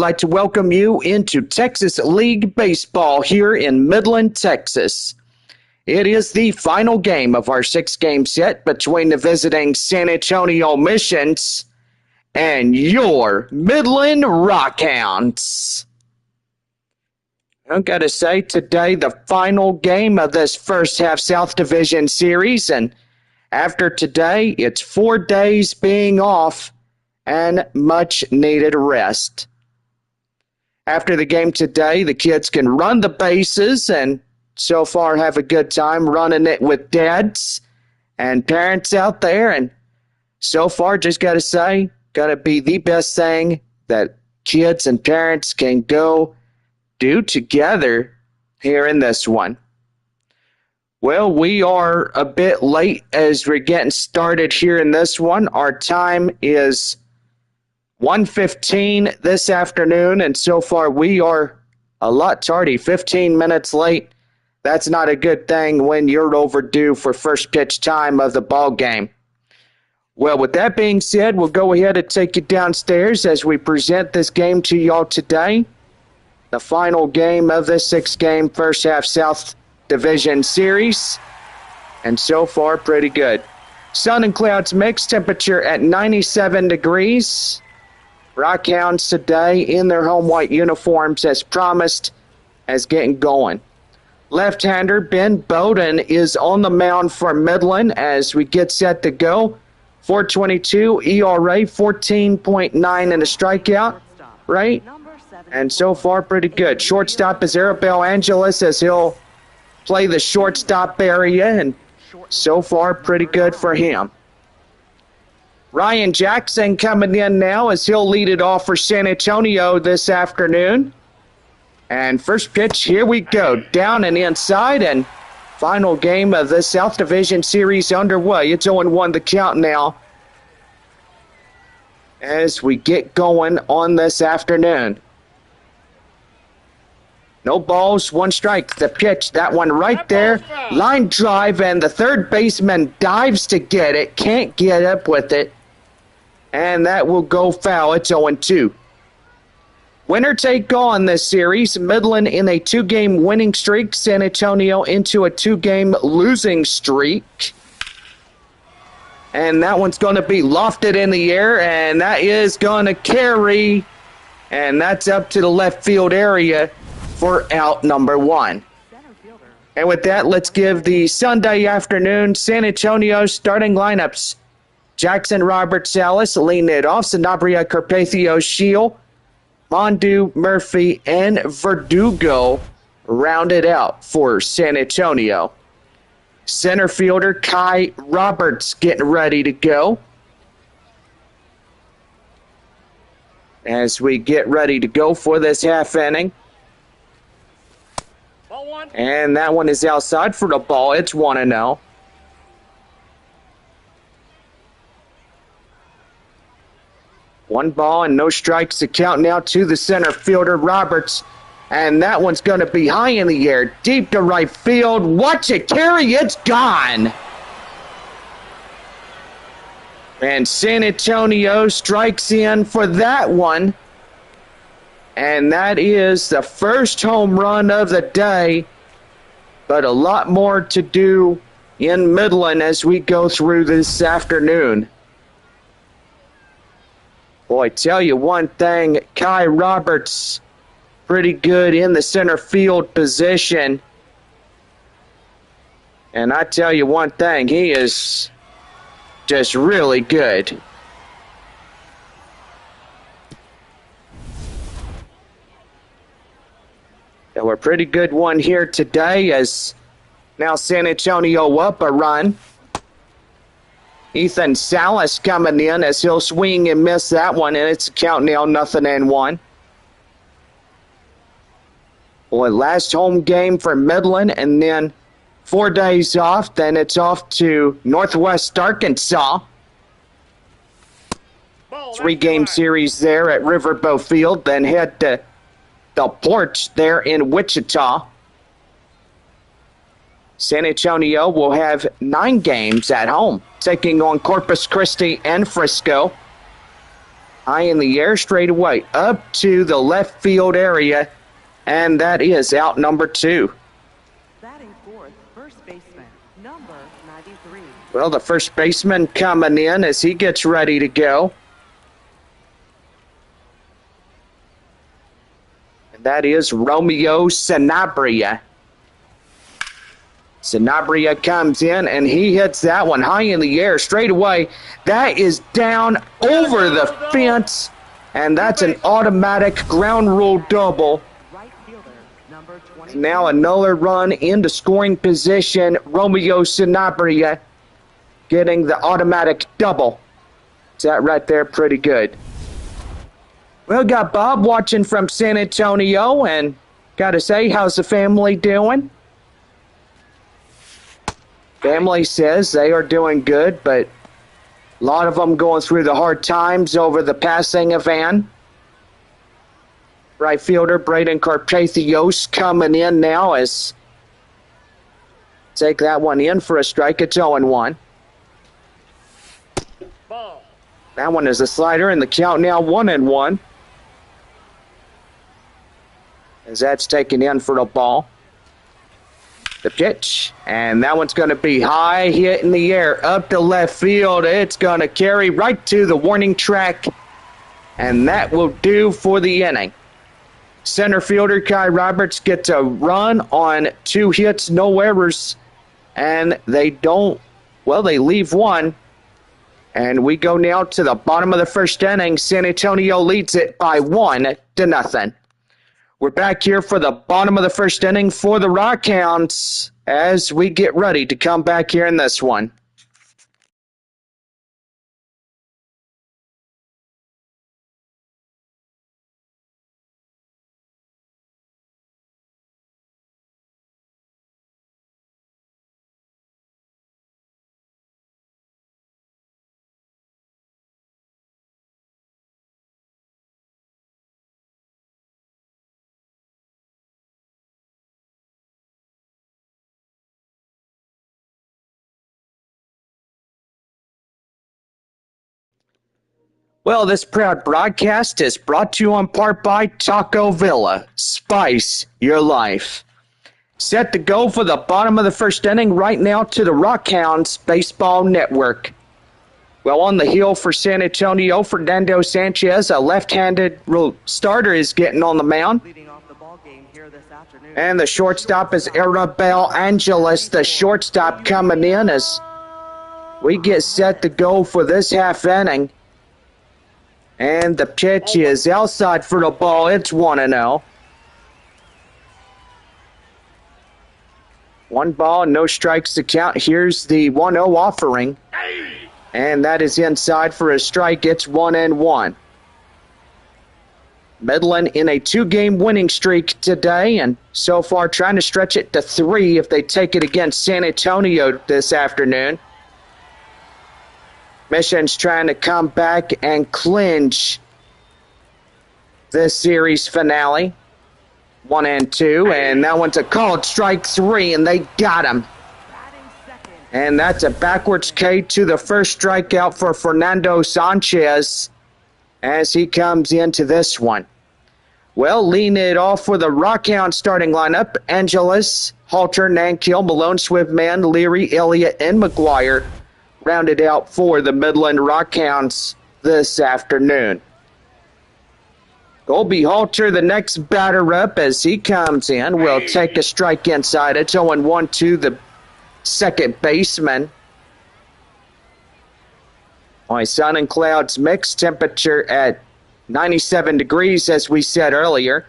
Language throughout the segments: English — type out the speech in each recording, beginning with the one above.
like to welcome you into Texas League Baseball here in Midland, Texas. It is the final game of our 6-game set between the visiting San Antonio Missions and your Midland Rockhounds. I've got to say, today the final game of this first half South Division series, and after today, it's 4 days being off and much needed rest. After the game today, the kids can run the bases and so far have a good time running it with dads and parents out there. And so far, just got to say, got to be the best thing that kids and parents can go do together here in this one. Well, we are a bit late as we're getting started here in this one. Our time is 1:15 this afternoon, and so far we are a lot tardy, 15 minutes late. That's not a good thing when you're overdue for first pitch time of the ball game. Well, with that being said, we'll go ahead and take you downstairs as we present this game to y'all today. The final game of this 6-game first half South Division series, and so far pretty good. Sun and clouds mixed, temperature at 97 degrees. Rockhounds today in their home white uniforms as promised, as getting going. Left-hander Ben Bowden is on the mound for Midland as we get set to go. 4.22 ERA, 14.9 in a strikeout rate, and so far pretty good. Shortstop is Arabel Angeles as he'll play the shortstop area, and so far pretty good for him. Ryan Jackson coming in now as he'll lead it off for San Antonio this afternoon. And first pitch, here we go. Down and inside, and final game of the South Division series underway. It's 0-1 the count now as we get going on this afternoon. No balls, 1 strike. The pitch, that one right there. Line drive, and the third baseman dives to get it. Can't get up with it. And that will go foul. It's 0-2. Winner take all in this series. Midland in a 2-game winning streak. San Antonio into a 2-game losing streak. And that one's going to be lofted in the air, and that is going to carry. And that's up to the left field area for out number 1. And with that, let's give the Sunday afternoon San Antonio starting lineups. Jackson Robert Salas leading it off. Sanabria Carpathio Shield, Mondu Murphy, and Verdugo rounded out for San Antonio. Center fielder Kai Roberts getting ready to go. As we get ready to go for this half inning. And that one is outside for the ball. It's 1-0. One ball and no strikes to count now to the center fielder, Roberts. And that one's going to be high in the air, deep to right field. Watch it carry. It's gone. And San Antonio strikes in for that one. And that is the first home run of the day. But a lot more to do in Midland as we go through this afternoon. Boy, tell you one thing, Kai Roberts, pretty good in the center field position. And I tell you one thing, he is just really good. So a pretty good one here today as now San Antonio up a run. Ethan Salas coming in as he'll swing and miss that one, and it's a count now 0-1. Boy, last home game for Midland, and then 4 days off. Then it's off to Northwest Arkansas. 3-game series there at Riverboat Field, then head to the Porch there in Wichita. San Antonio will have 9 games at home, taking on Corpus Christi and Frisco. high in the air, straight away, up to the left field area, and that is out number 2. Batting fourth, first baseman, number 93. Well, the first baseman coming in as he gets ready to go. And that is Romeo Sanabria. Sanabria comes in and he hits that one high in the air straight away. That is down over the fence, and that's an automatic ground rule double. Right fielder, number 20. Now another run into scoring position. Romeo Sanabria getting the automatic double. Is that right there? Pretty good. Well, got Bob watching from San Antonio, and got to say, how's the family doing? Family says they are doing good, but a lot of them going through the hard times over the passing of Ann. Right fielder Braden Carpathios coming in now as take that one in for a strike. It's 0-1. Ball. That one is a slider, and the count now 1-1. As that's taken in for the ball. The pitch, and that one's going to be high, hit in the air, up to left field. It's going to carry right to the warning track, and that will do for the inning. Center fielder Kai Roberts gets a run on 2 hits, no errors, and they leave one. And we go now to the bottom of the first inning. San Antonio leads it by 1-0. We're back here for the bottom of the first inning for the Rockhounds as we get ready to come back here in this one. Well, this proud broadcast is brought to you in part by Taco Villa. Spice your life. Set to go for the bottom of the first inning right now to the Rockhounds Baseball Network. Well, on the hill for San Antonio, Fernando Sanchez, a left-handed starter, is getting on the mound. Leading off the ball game here this afternoon. And the shortstop is Arabelle Angeles, the shortstop coming in as we get set to go for this half inning. And the pitch is outside for the ball. It's 1-0. 1 ball, no strikes to count. Here's the 1-0 offering. And that is inside for a strike. It's 1-1. Midland in a 2-game winning streak today, and so far trying to stretch it to 3 if they take it against San Antonio this afternoon. Mission's trying to come back and clinch this series finale. 1-2, and that one's a called strike 3, and they got him. And that's a backwards K to the first strikeout for Fernando Sanchez as he comes into this one. Well, leading it off for the Rockhound starting lineup: Angeles, Halter, Nankill, Malone, Swiftman, Leary, Elliott, and McGuire rounded out for the Midland Rockhounds this afternoon. Colby Halter, the next batter up as he comes in, will take a strike inside. It's 0-1 to the second baseman. My sun and clouds mixed, temperature at 97 degrees as we said earlier.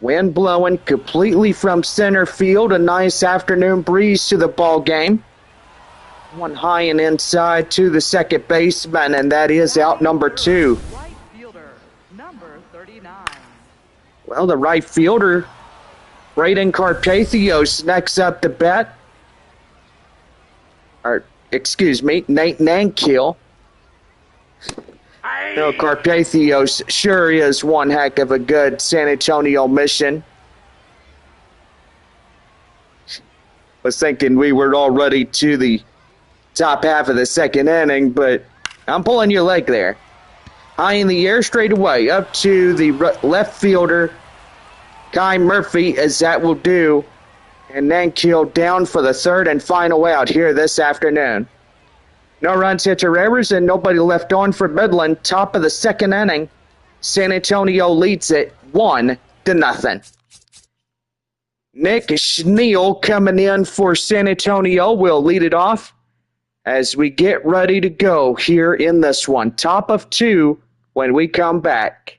Wind blowing completely from center field. A nice afternoon breeze to the ball game. One high and inside to the second baseman, and that is out number 2. Right fielder, number 39. Well, the right fielder, Braden Carpathios, next up to bat. Nate Nankill. No, Carpathios sure is one heck of a good San Antonio mission. Was thinking we were already to the top half of the second inning, but I'm pulling your leg there. High in the air straight away up to the left fielder, Kai Murphy, as that will do. And then killed down for the third and final out here this afternoon. No runs, hits, or errors, and nobody left on for Midland. Top of the second inning. San Antonio leads it 1-0. Nick Schneal coming in for San Antonio will lead it off as we get ready to go here in this one. Top of 2 when we come back.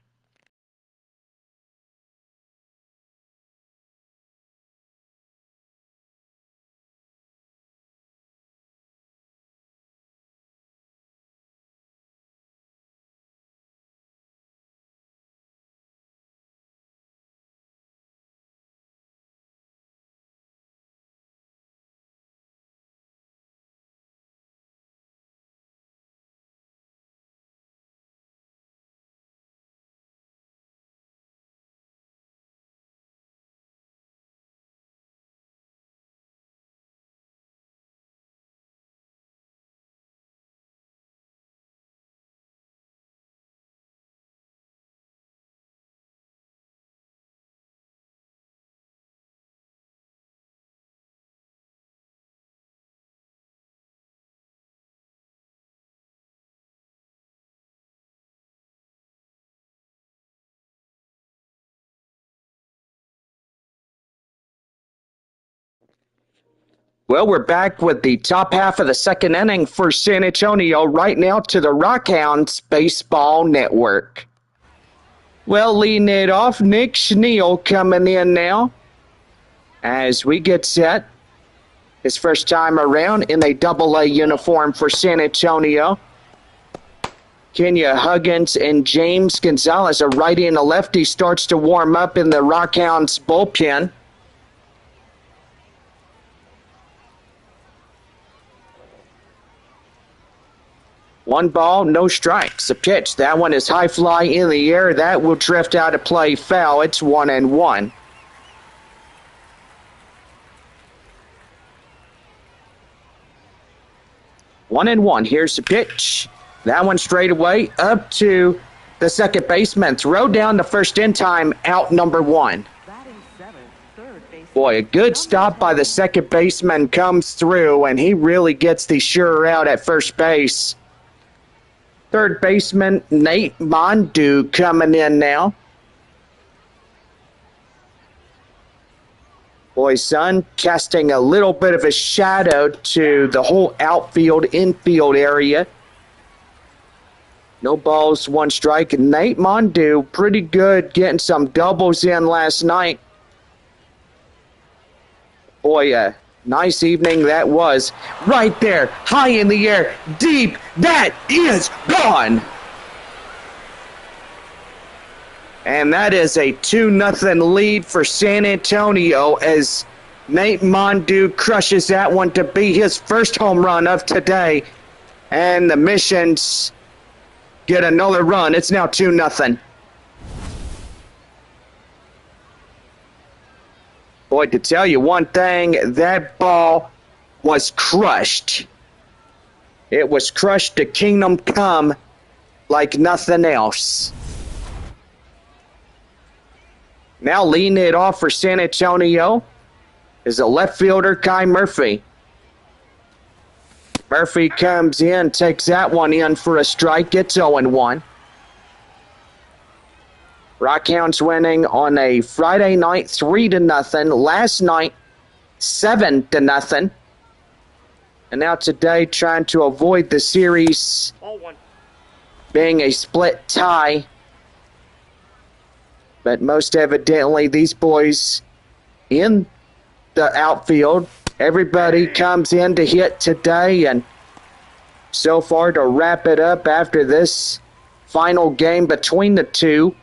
Well, we're back with the top half of the second inning for San Antonio right now to the Rockhounds Baseball Network. Well, leading it off, Nick Schneal coming in now as we get set. His first time around in a Double-A uniform for San Antonio. Kenya Huggins and James Gonzalez, a righty and a lefty, starts to warm up in the Rockhounds bullpen. One ball, no strikes. A pitch. That one is high fly in the air. That will drift out of play foul. It's 1-1. One and one. Here's the pitch. That one straight away up to the second baseman. Throw down the first in time, out number 1. Boy, a good stop by the second baseman comes through, and he really gets the sure out at first base. Third baseman Nate Mondu coming in now. Boy's son casting a little bit of a shadow to the whole outfield, infield area. No balls, one strike. Nate Mondu, pretty good, getting some doubles in last night. Boy, a nice evening that was. Right there, high in the air, deep, that is gone. And that is a 2-0 lead for San Antonio as Nate Mondu crushes that one to be his first home run of today. And the Missions get another run. It's now 2-0. Boy, to tell you one thing, that ball was crushed. It was crushed to kingdom come like nothing else. Now leading it off for San Antonio is a left fielder, Kai Murphy. Murphy comes in, takes that one in for a strike, gets 0-1. Rockhounds winning on a Friday night 3-0. Last night 7-0. And now today trying to avoid the series being a split tie. But most evidently these boys in the outfield, everybody comes in to hit today, and so far to wrap it up after this final game between the two.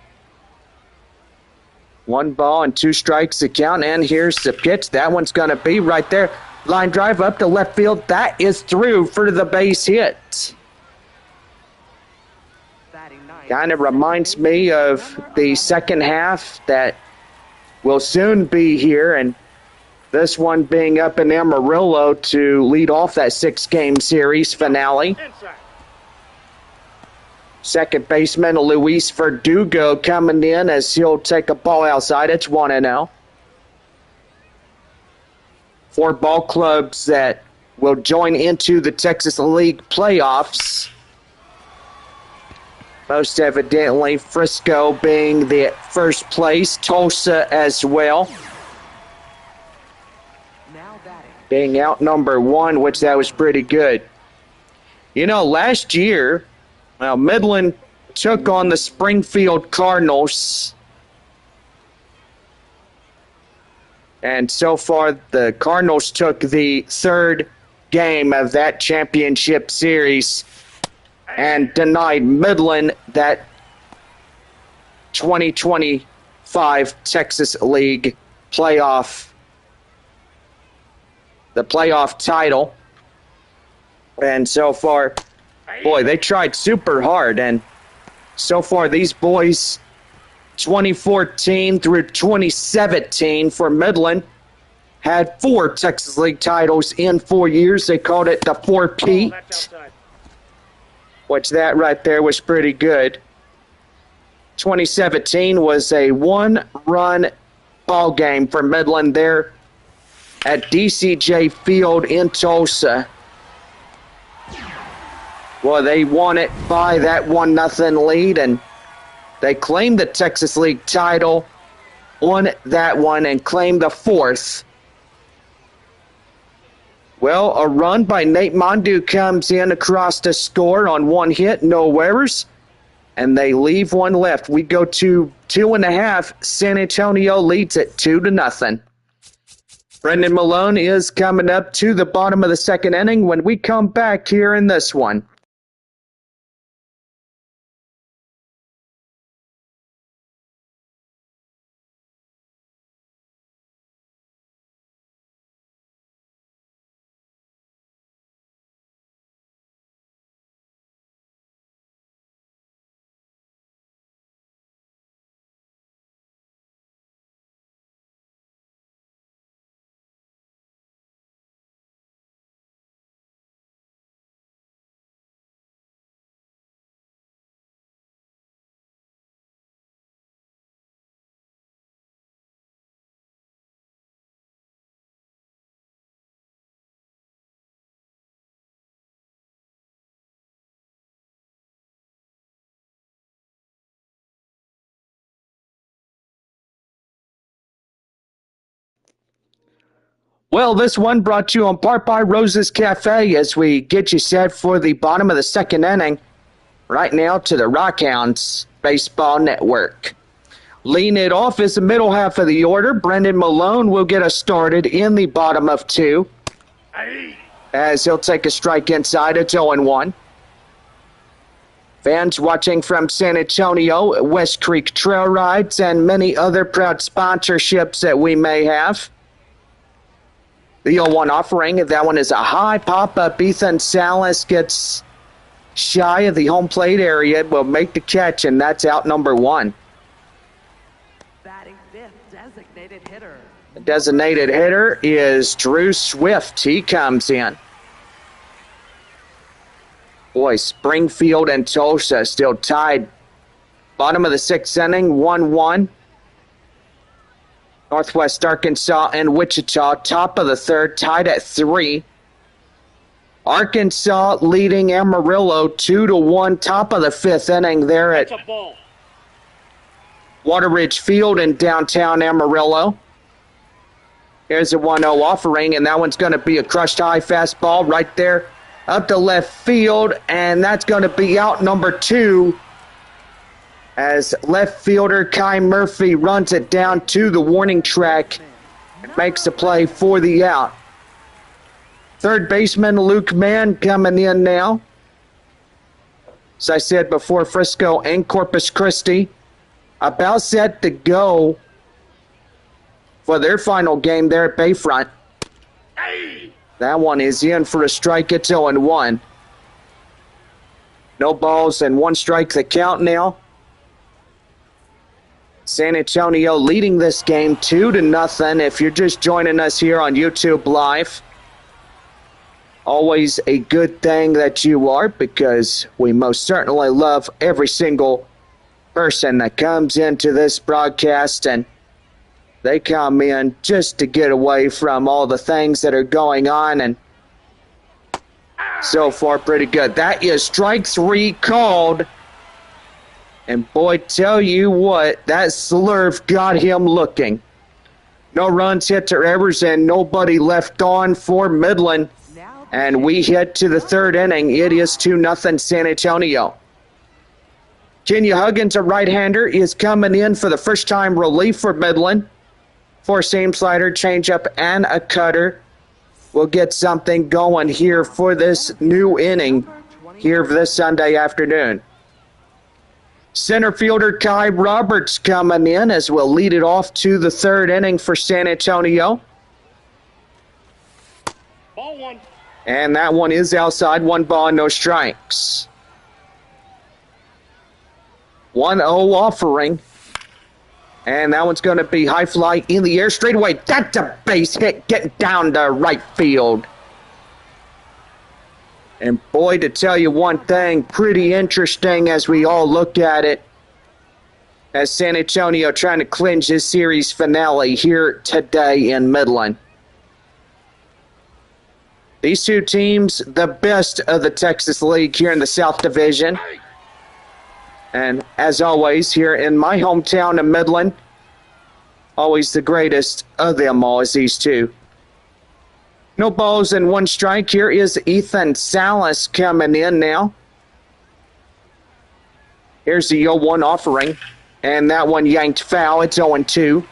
1 ball and 2 strikes to count, and here's the pitch. That one's going to be right there. Line drive up to left field. That is through for the base hit. Kind of reminds me of the second half that will soon be here, and this one being up in Amarillo to lead off that 6-game series finale. Second baseman Luis Verdugo coming in as he'll take a ball outside. It's 1-0. 4 ball clubs that will join into the Texas League playoffs. Most evidently, Frisco being the first place, Tulsa as well. Now batting. Being out number 1, which that was pretty good. You know, last year, Midland took on the Springfield Cardinals. And so far, the Cardinals took the 3rd game of that championship series and denied Midland that 2025 Texas League playoff, the playoff title. And so far, boy, they tried super hard. And so far, these boys, 2014 through 2017 for Midland, had 4 Texas League titles in 4 years. They called it the 4-peat, which that right there was pretty good. 2017 was a 1-run ball game for Midland there at DCJ Field in Tulsa. Well, they won it by that 1-0 lead, and they claimed the Texas League title, won that one, and claimed the 4th. Well, a run by Nate Mondu comes in across the score on 1 hit, no errors, and they leave 1 left. We go to 2.5. San Antonio leads it 2-0. Brendan Malone is coming up to the bottom of the 2nd inning when we come back here in this one. Well, this one brought to you in part by Rose's Cafe as we get you set for the bottom of the 2nd inning right now to the Rockhounds Baseball Network. Leading it off is the middle half of the order. Brendan Malone will get us started in the bottom of 2 as he'll take a strike inside. It's 0-1. Fans watching from San Antonio, West Creek Trail Rides, and many other proud sponsorships that we may have. The 0-1 offering, that one is a high pop-up. Ethan Salas gets shy of the home plate area, will make the catch, and that's out number 1. Batting 5th, designated hitter. The designated hitter is Drew Swift. He comes in. Boy, Springfield and Tulsa still tied. Bottom of the 6th inning, 1-1. Northwest Arkansas and Wichita, top of the 3rd, tied at 3. Arkansas leading Amarillo 2-1, top of the 5th inning there at Waterridge Field in downtown Amarillo. Here's a 1-0 offering, and that one's going to be a crushed high fastball right there up to left field, and that's going to be out number 2. As left fielder Kai Murphy runs it down to the warning track and makes the play for the out. Third baseman Luke Mann coming in now. As I said before, Frisco and Corpus Christi about set to go for their final game there at Bayfront. That one is in for a strike. It's 0-1. No balls and 1 strike the count now. San Antonio leading this game 2-0 if you're just joining us here on YouTube Live. Always a good thing that you are, because we most certainly love every single person that comes into this broadcast, and they come in just to get away from all the things that are going on, and so far pretty good. That is strike 3 called. And boy, tell you what, that slurve got him looking. No runs hit to errors and nobody left on for Midland. And we head to the third inning. It is 2-0 San Antonio. Kenya Huggins, a right-hander, is coming in for the first-time relief for Midland. Four-seam slider, changeup, and a cutter. We'll get something going here for this new inning here this Sunday afternoon. Center fielder Kai Roberts coming in as we'll lead it off to the third inning for San Antonio. Ball one. And that one is outside. 1 ball, no strikes. 1-0 offering. And that one's going to be high fly in the air straight away. That's a base hit getting down to right field. And boy, to tell you one thing, pretty interesting as we all look at it, as San Antonio trying to clinch his series finale here today in Midland. These two teams, the best of the Texas League here in the South Division. And as always, here in my hometown of Midland, always the greatest of them all is these two. No balls and 1 strike. Here is Ethan Salas coming in now. Here's the 0-1 offering. And that one yanked foul. It's 0-2.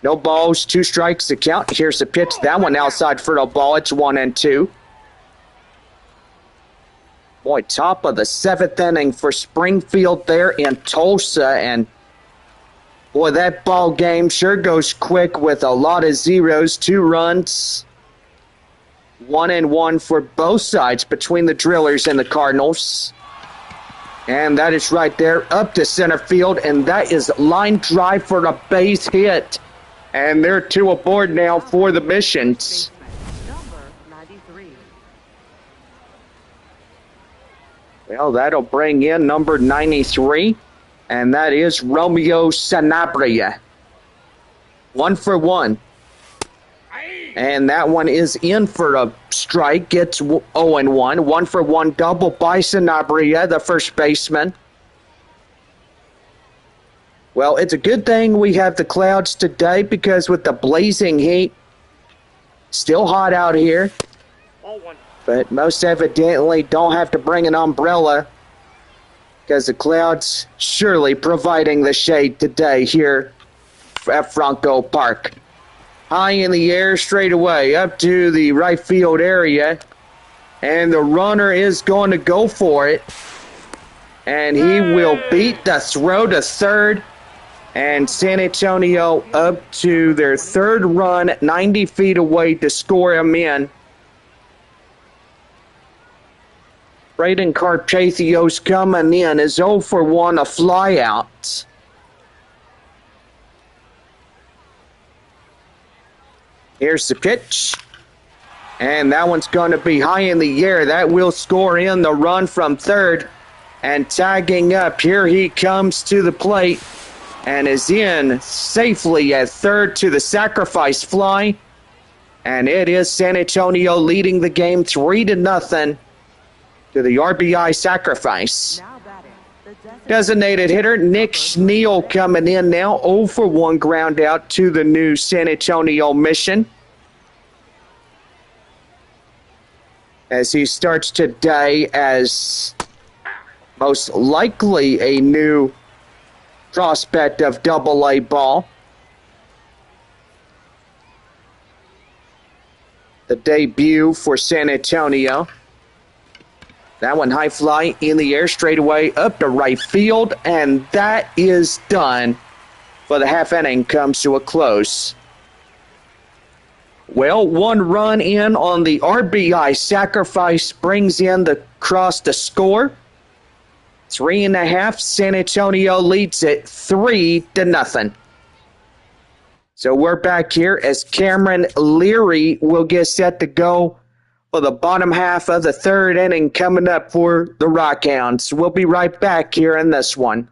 No balls, 2 strikes to count. Here's the pitch. That one outside for a ball. It's 1-2. Boy, top of the 7th inning for Springfield there in Tulsa. And boy, that ball game sure goes quick with a lot of zeros. 2 runs. 1-1 for both sides between the Drillers and the Cardinals. And that is right there up to center field. And that is line drive for a base hit. And they're 2 aboard now for the Missions. Number 93. Well, that'll bring in number 93. And that is Romeo Sanabria. 1 for 1. And that one is in for a strike. It's 0-1. 1 for 1 double by Sanabria, the first baseman. Well, it's a good thing we have the clouds today, because with the blazing heat, still hot out here. Ball one. But most evidently don't have to bring an umbrella, because the clouds surely providing the shade today here at Franco Park. High in the air, straight away up to the right field area. And the runner is going to go for it. And he will beat the throw to third. And San Antonio up to their 3rd run, 90 feet away to score him in. Braden Carpathios coming in is 0 for 1, a flyout. Here's the pitch. And that one's going to be high in the air. That will score in the run from third. And tagging up, here he comes to the plate. And is in safely at third to the sacrifice fly. And it is San Antonio leading the game 3-0 to the RBI sacrifice. Now batting, the Designated hitter Nick Schneal coming in now. 0 for 1 ground out to the new San Antonio Mission. As he starts today as most likely a new prospect of Double-A ball. The debut for San Antonio. That one high fly in the air, straight away up to right field, and that is done. For the half inning comes to a close. Well, 1 run in on the RBI sacrifice brings in the cross to score. 3.5. San Antonio leads it 3-0. So we're back here as Cameron Leary will get set to go for the bottom half of the third inning coming up for the Rockhounds. We'll be right back here in this one.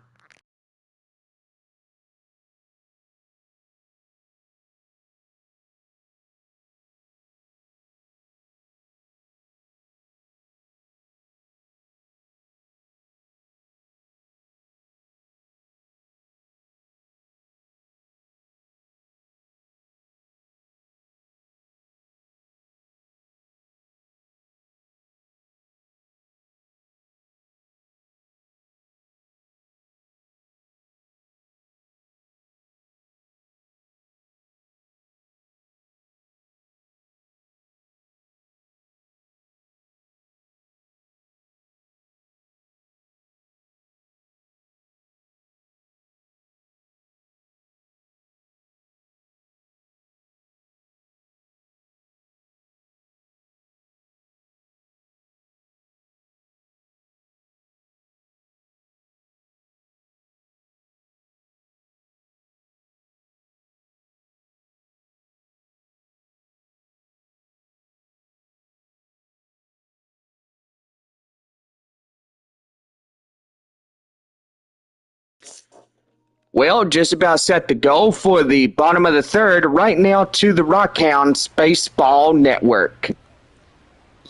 Well, just about set to go for the bottom of the third right now to the Rockhounds Baseball Network.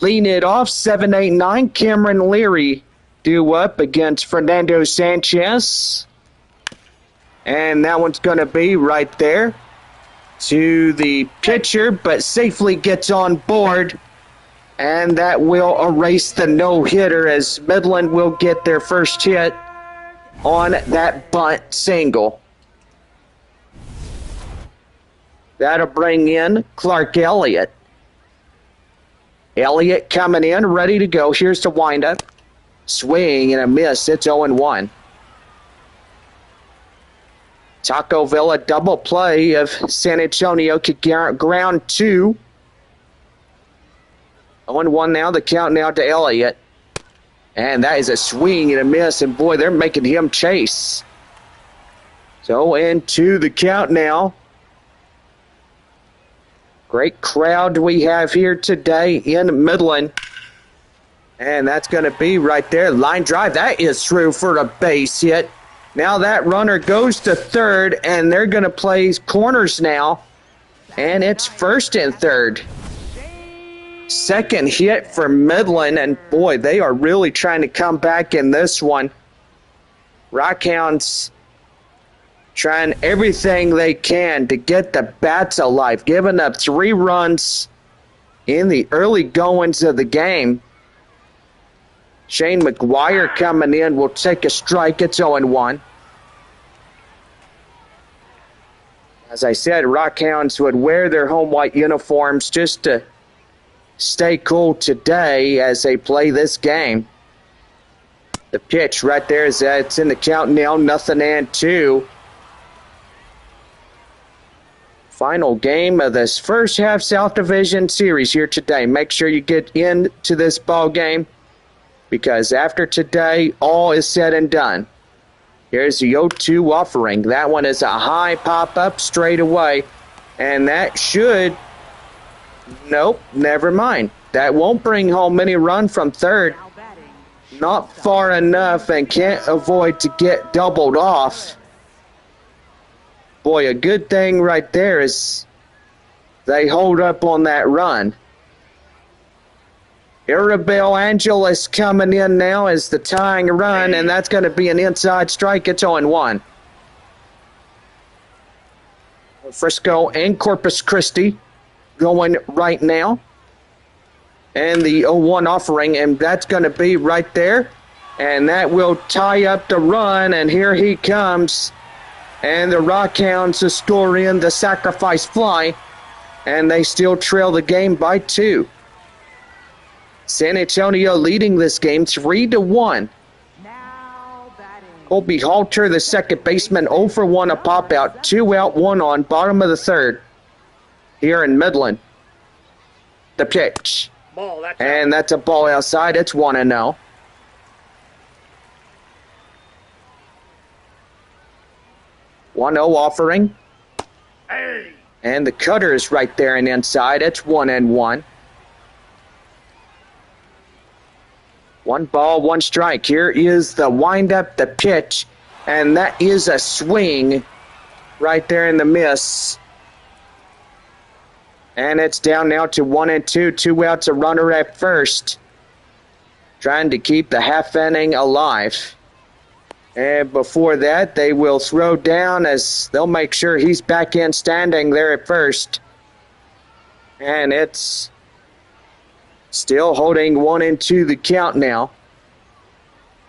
Leading it off, 7-8-9, Cameron Leary due up against Fernando Sanchez. And that one's going to be right there to the pitcher, but safely gets on board. And that will erase the no-hitter as Midland will get their first hit on that bunt single. That'll bring in Clark Elliott. Elliott coming in, ready to go. Here's the windup. Swing and a miss. It's 0-1. Taco Villa double play of San Antonio could ground two. 0-1 now. The count now to Elliott. And that is a swing and a miss. And boy, they're making him chase. So into the count now. Great crowd we have here today in Midland. And that's going to be right there. Line drive. That is through for a base hit. Now that runner goes to third, and they're going to play corners now. And it's first and third. Second hit for Midland, and boy, they are really trying to come back in this one. Rockhounds trying everything they can to get the bats alive, giving up 3 runs in the early goings of the game. Shane McGuire coming in will take a strike. It's 0-1. As I said, Rockhounds would wear their home white uniforms just to stay cool today as they play this game. The pitch right there is it's in the count now, 0-2. Final game of this first half South Division series here today. Make sure you get into this ball game because after today, all is said and done. Here's the 0-2 offering. That one is a high pop-up straight away, and that should... Nope, never mind. That won't bring home any run from third. Not far enough and can't avoid to get doubled off. Boy, a good thing right there is they hold up on that run. Arabelle Angeles coming in now as the tying run, and that's going to be an inside strike. It's 0-1. Frisco and Corpus Christi going right now. And the 0-1 offering, and that's going to be right there. And that will tie up the run, and here he comes. And the Rockhounds will score in the sacrifice fly, and they still trail the game by 2. San Antonio leading this game 3-1. Colby Halter, the second baseman, 0 for 1 a pop out, 2 out, 1 on, bottom of the third here in Midland. The pitch. Ball, and that's a ball outside. It's 1-0. One-0 offering. Hey. And the cutter is right there and inside. It's 1-1. 1 ball, 1 strike. Here is the windup, the pitch, and that is a swing right there in the miss. And it's down now to 1-2. 2 outs, a runner at first. Trying to keep the half inning alive. And before that, they will throw down as they'll make sure he's back in standing there at first. And it's still holding 1-2 the count now.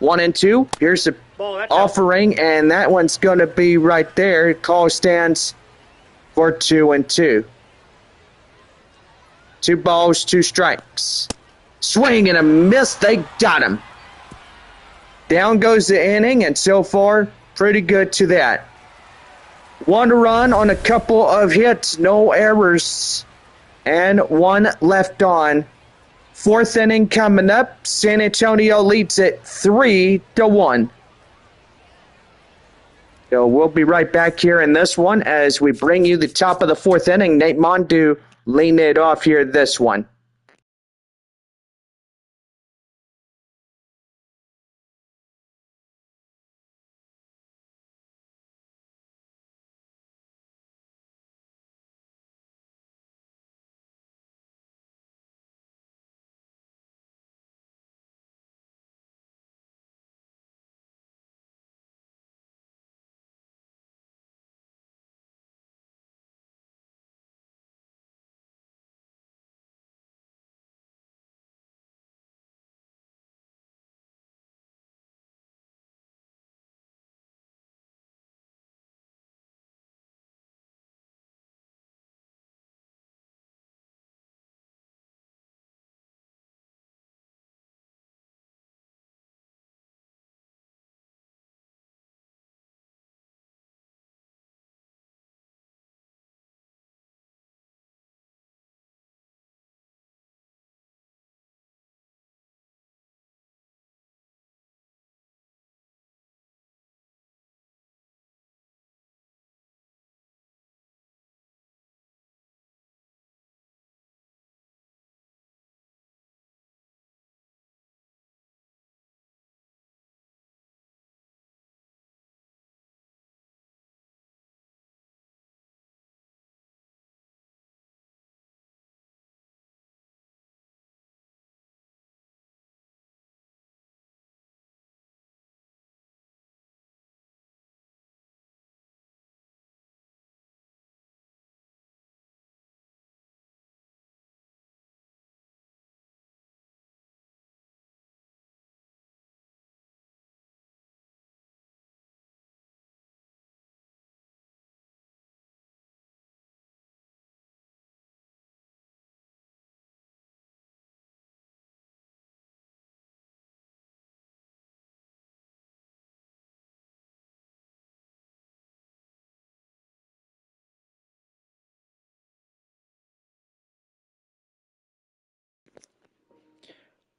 1-2. Here's the offering, and that one's going to be right there. Call stands for 2-2. 2 balls, 2 strikes. Swing and a miss. They got him. Down goes the inning, and so far, pretty good to that. 1 run on a couple of hits, no errors, and 1 left on. 4th inning coming up. San Antonio leads it 3-1. So we'll be right back here in this one as we bring you the top of the 4th inning. Nate Mondu leading it off here this one.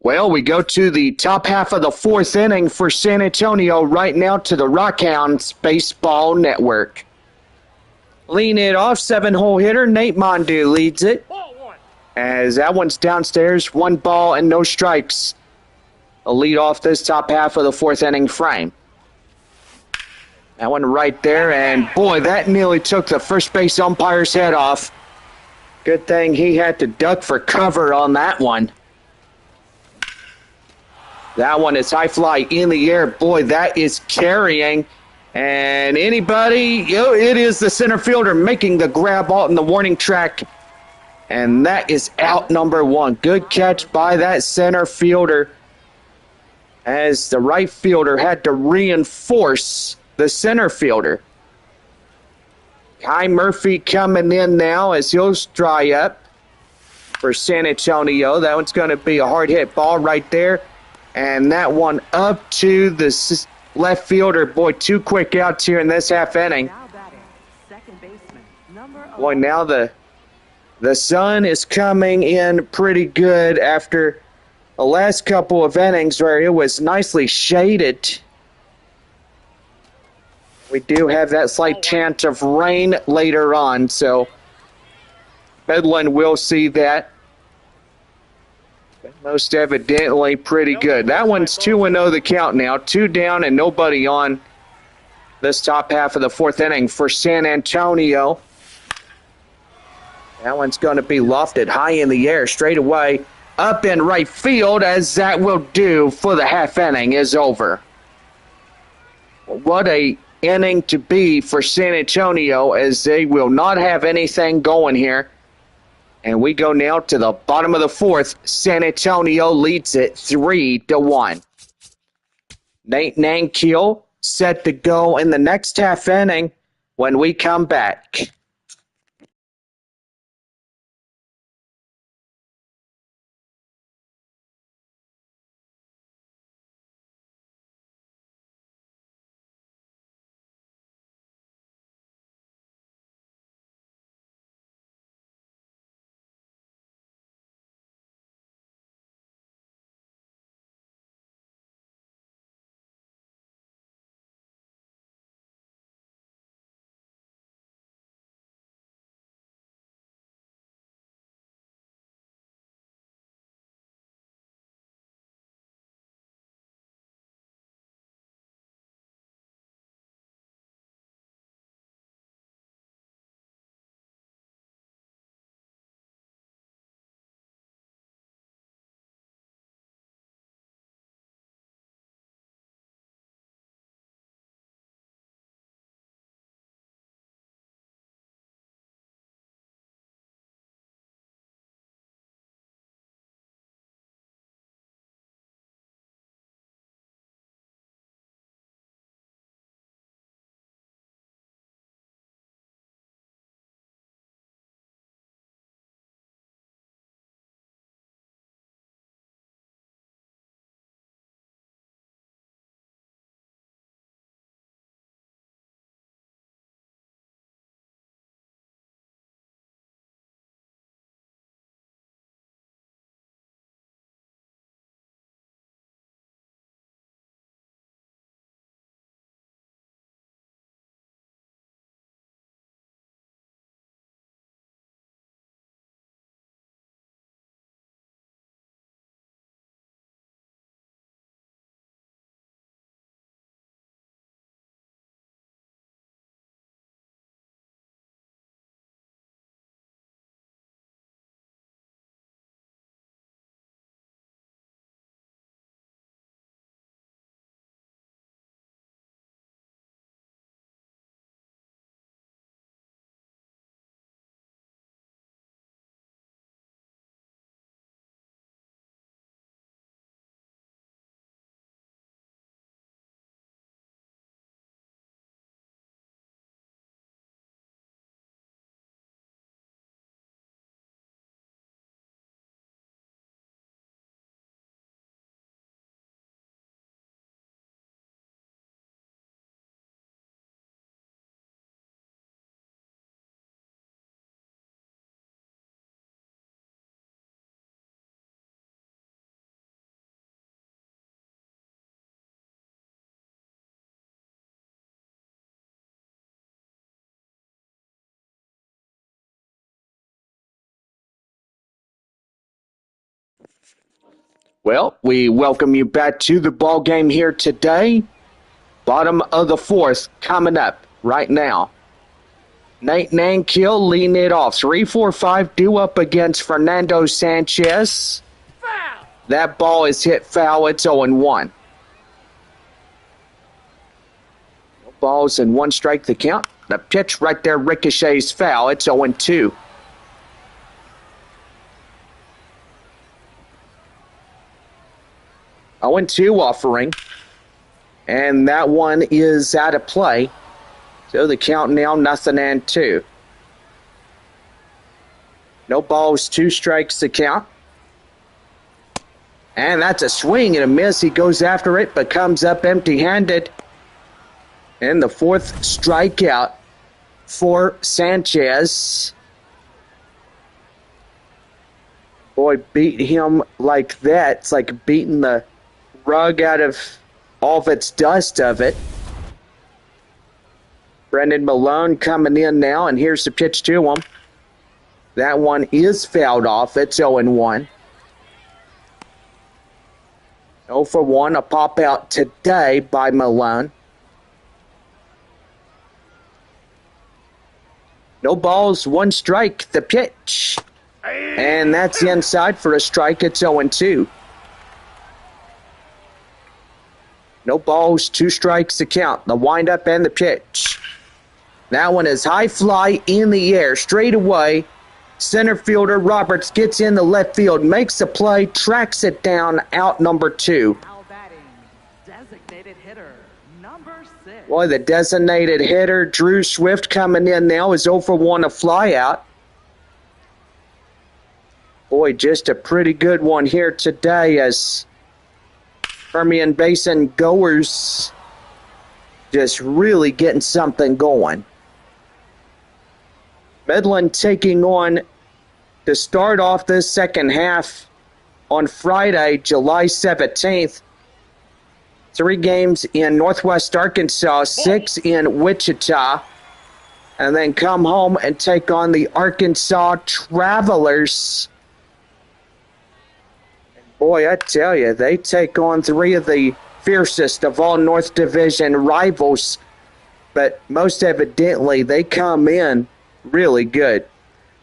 Well, we go to the top half of the 4th inning for San Antonio right now to the Rockhounds Baseball Network. Leading it off, 7-hole hitter Nate Mondu leads it. As that one's downstairs, 1 ball and no strikes. A lead off this top half of the 4th inning frame. That one right there, and boy, that nearly took the first base umpire's head off. Good thing he had to duck for cover on that one. That one is high fly in the air. Boy, that is carrying. And anybody, it is the center fielder making the grab out in the warning track. And that is out number 1. Good catch by that center fielder, as the right fielder had to reinforce the center fielder. Kai Murphy coming in now as he'll dry up for San Antonio. That one's going to be a hard hit ball right there. And that one up to the left fielder. Boy, 2 quick outs here in this half inning. Now batting, second baseman, number Boy, now the sun is coming in pretty good after the last couple of innings where it was nicely shaded. We do have that slight chance of rain later on, so Midland will see that. But most evidently pretty good. That one's 2-0 the count now. 2 down and nobody on this top half of the 4th inning for San Antonio. That one's going to be lofted high in the air straight away up in right field, as that will do for the half inning is over. What a inning to be for San Antonio, as they will not have anything going here. And we go now to the bottom of the 4th. San Antonio leads it 3-1. Nate Nankiel set to go in the next half inning when we come back. Well, we welcome you back to the ball game here today. Bottom of the 4th coming up right now. Nate Nankiel leading it off. 3-4-5 due up against Fernando Sanchez. Foul! That ball is hit foul. It's 0-1. No balls and 1 strike the count. The pitch right there ricochets foul. It's 0-2. Oh, and 2 offering. And that one is out of play. So the count now 0-2. No balls, 2 strikes to count. And that's a swing and a miss. He goes after it, but comes up empty-handed. And the 4th strikeout for Sanchez. Boy, beat him like that. It's like beating the rug out of all of its dust of it. Brendan Malone coming in now, and here's the pitch to him. That one is fouled off. It's 0-1. 0 for 1, a pop out today by Malone. No balls, 1 strike, the pitch. And that's inside for a strike. It's 0-2. No balls, 2 strikes to count. The windup and the pitch. That one is high fly in the air, straight away. Center fielder Roberts gets in the left field, makes the play, tracks it down, out number 2. Now batting, designated hitter, number 6. Boy, the designated hitter, Drew Swift, coming in now, is 0 for 1, a fly out. Boy, just a pretty good one here today as Permian Basin goers just really getting something going. Midland taking on to start off this second half on Friday, July 17th. 3 games in Northwest Arkansas, 6 in Wichita, and then come home and take on the Arkansas Travelers. Boy, I tell you, they take on 3 of the fiercest of all North Division rivals, but most evidently they come in really good.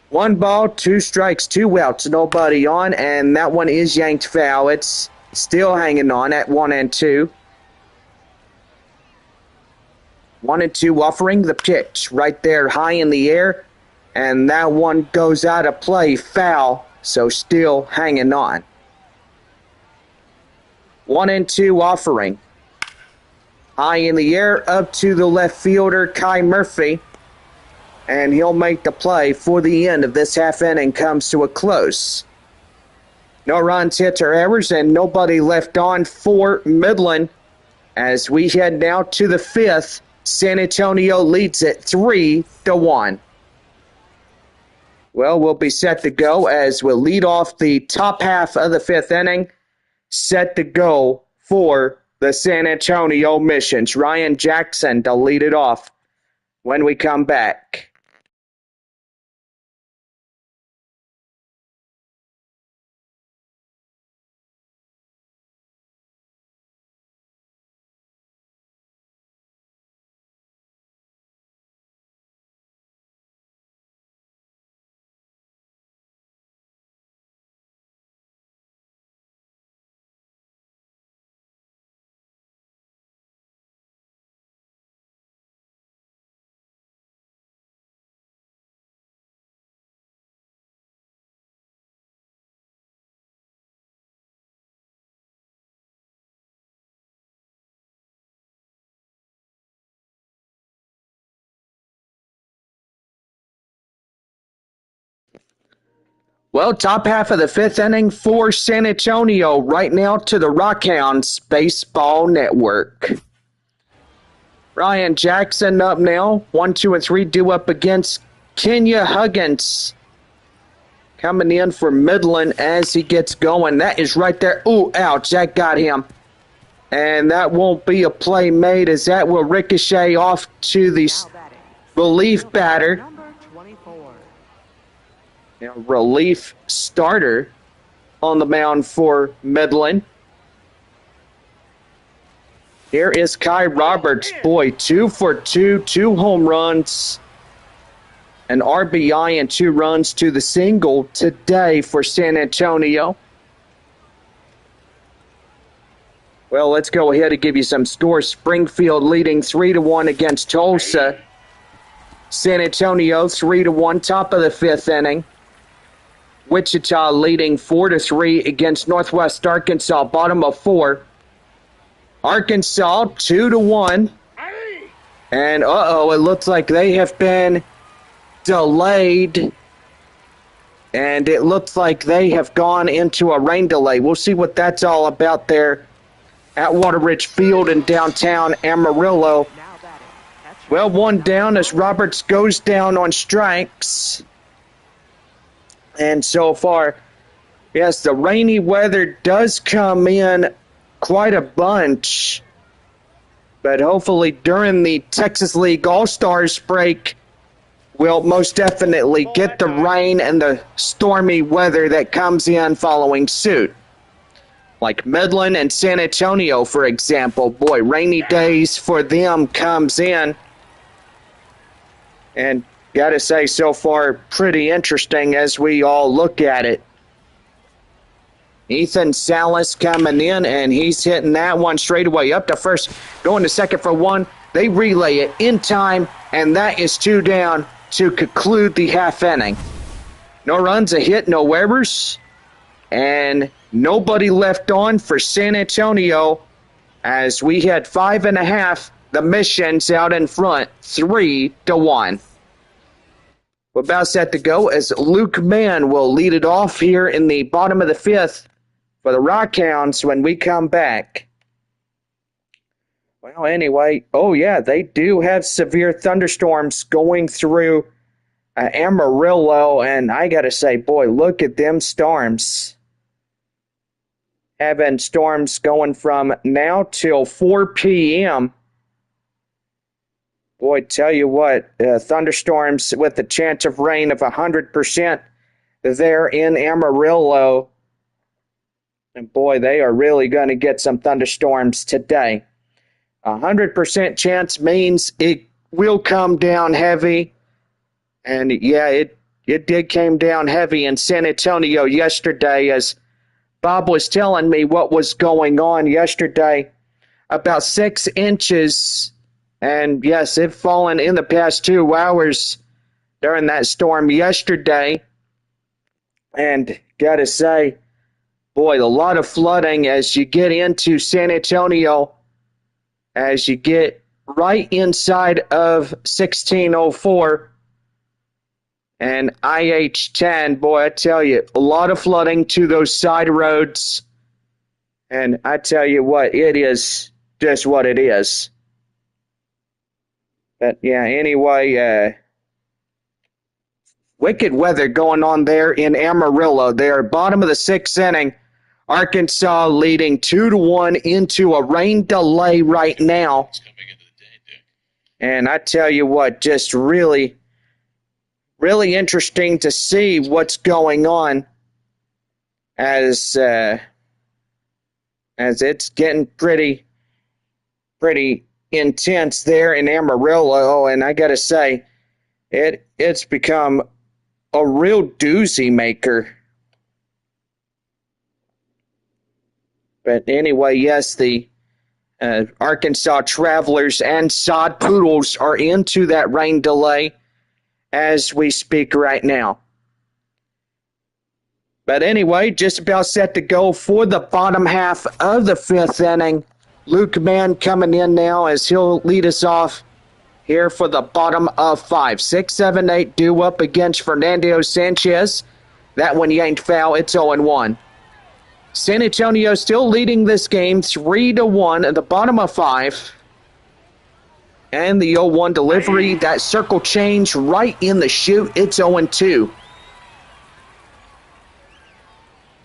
1 ball, 2 strikes, 2 outs, nobody on, and that one is yanked foul. It's still hanging on at 1-2. 1-2 offering the pitch right there high in the air, and that one goes out of play, foul, so still hanging on. 1-2 offering. High in the air, up to the left fielder, Kai Murphy. And he'll make the play for the end of this half inning comes to a close. No runs, hits, or errors, and nobody left on for Midland. As we head now to the 5th, San Antonio leads it 3-1. Well, we'll be set to go as we'll lead off the top half of the 5th inning. Set to go for the San Antonio Missions. Ryan Jackson to lead it off when we come back. Well, top half of the 5th inning for San Antonio right now to the Rockhounds Baseball Network. Ryan Jackson up now. 1, 2, and 3 due up against Kenya Huggins. Coming in for Midland as he gets going. That is right there. Ooh, ouch. That got him. And that won't be a play made as that will ricochet off to the relief batter. Number 24. Now, relief starter on the mound for Midland. Here is Kai Roberts. Boy, 2 for 2, 2 home runs, an RBI and 2 runs to the single today for San Antonio. Well, let's go ahead and give you some scores. Springfield leading 3-1 against Tulsa. San Antonio 3-1, top of the 5th inning. Wichita leading 4-3 against Northwest Arkansas, bottom of 4. Arkansas 2-1. And it looks like they have been delayed. And it looks like they have gone into a rain delay. We'll see what that's all about there at Wateridge Field in downtown Amarillo. Well, 1 down as Roberts goes down on strikes. And so far, yes, the rainy weather does come in quite a bunch. But hopefully during the Texas League All-Stars break, will most definitely get the rain and the stormy weather that comes in following suit. Like Midland and San Antonio, for example. Boy, rainy days for them comes in. And gotta say, so far, pretty interesting as we all look at it. Ethan Salas coming in, and he's hitting that one straight away up to first, going to second for one. They relay it in time, and that is 2 down to conclude the half inning. No runs, a hit, no errors, and nobody left on for San Antonio as we had 5.5. The Mission's out in front, 3-1. We're about set to go as Luke Mann will lead it off here in the bottom of the 5th for the Rockhounds when we come back. Well, anyway, oh yeah, they do have severe thunderstorms going through Amarillo, and I gotta say, boy, look at them storms. Having storms going from now till 4 p.m. Boy, tell you what, thunderstorms with a chance of rain of 100% there in Amarillo. And boy, they are really going to get some thunderstorms today. 100% chance means it will come down heavy. And yeah, it did came down heavy in San Antonio yesterday, as Bob was telling me what was going on yesterday. About 6 inches. And yes, it fallen in the past 2 hours during that storm yesterday. And gotta say, boy, a lot of flooding as you get into San Antonio, as you get right inside of 1604 and IH-10. Boy, I tell you, a lot of flooding to those side roads. And I tell you what, it is just what it is. But yeah, anyway, wicked weather going on there in Amarillo. They are bottom of the 6th inning. Arkansas leading 2-1 into a rain delay right now. And I tell you what, just really, really interesting to see what's going on as it's getting pretty intense there in Amarillo, and I gotta say, it's become a real doozy maker. But anyway, yes, the Arkansas Travelers and Sod Poodles are into that rain delay as we speak right now. But anyway, just about set to go for the bottom half of the 5th inning. Luke Mann coming in now as he'll lead us off here for the bottom of 5. 6, 7, 8 due up against Fernando Sanchez. That one yanked foul. It's 0-1. San Antonio still leading this game 3-1 at the bottom of 5. And the 0-1 delivery, that circle change right in the chute. It's 0-2.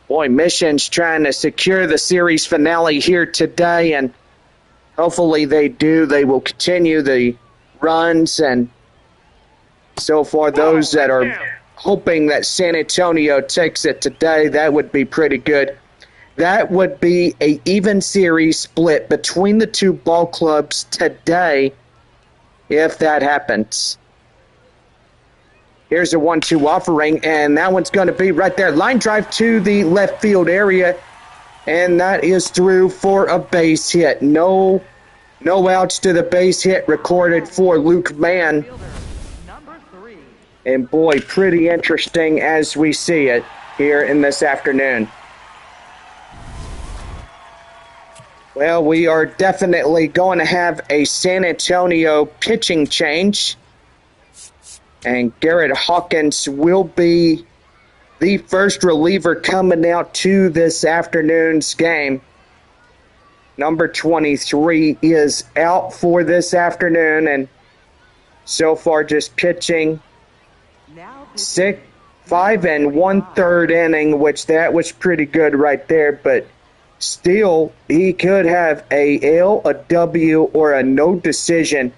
Boy, Mission's trying to secure the series finale here today, and hopefully they do. They will continue the runs, and so far those that are hoping that San Antonio takes it today, that would be pretty good. That would be an even series split between the two ball clubs today if that happens. Here's a 1-2 offering, and that one's going to be right there. Line drive to the left field area, and that is through for a base hit. No outs to the base hit recorded for Luke Mann. And boy, pretty interesting as we see it here in this afternoon. Well, we are definitely going to have a San Antonio pitching change. And Garrett Hawkins will be the first reliever coming out to this afternoon's game. Number 23 is out for this afternoon, and so far just pitching 5 1/3 inning, which that was pretty good right there, but still he could have a L, a W, or a no decision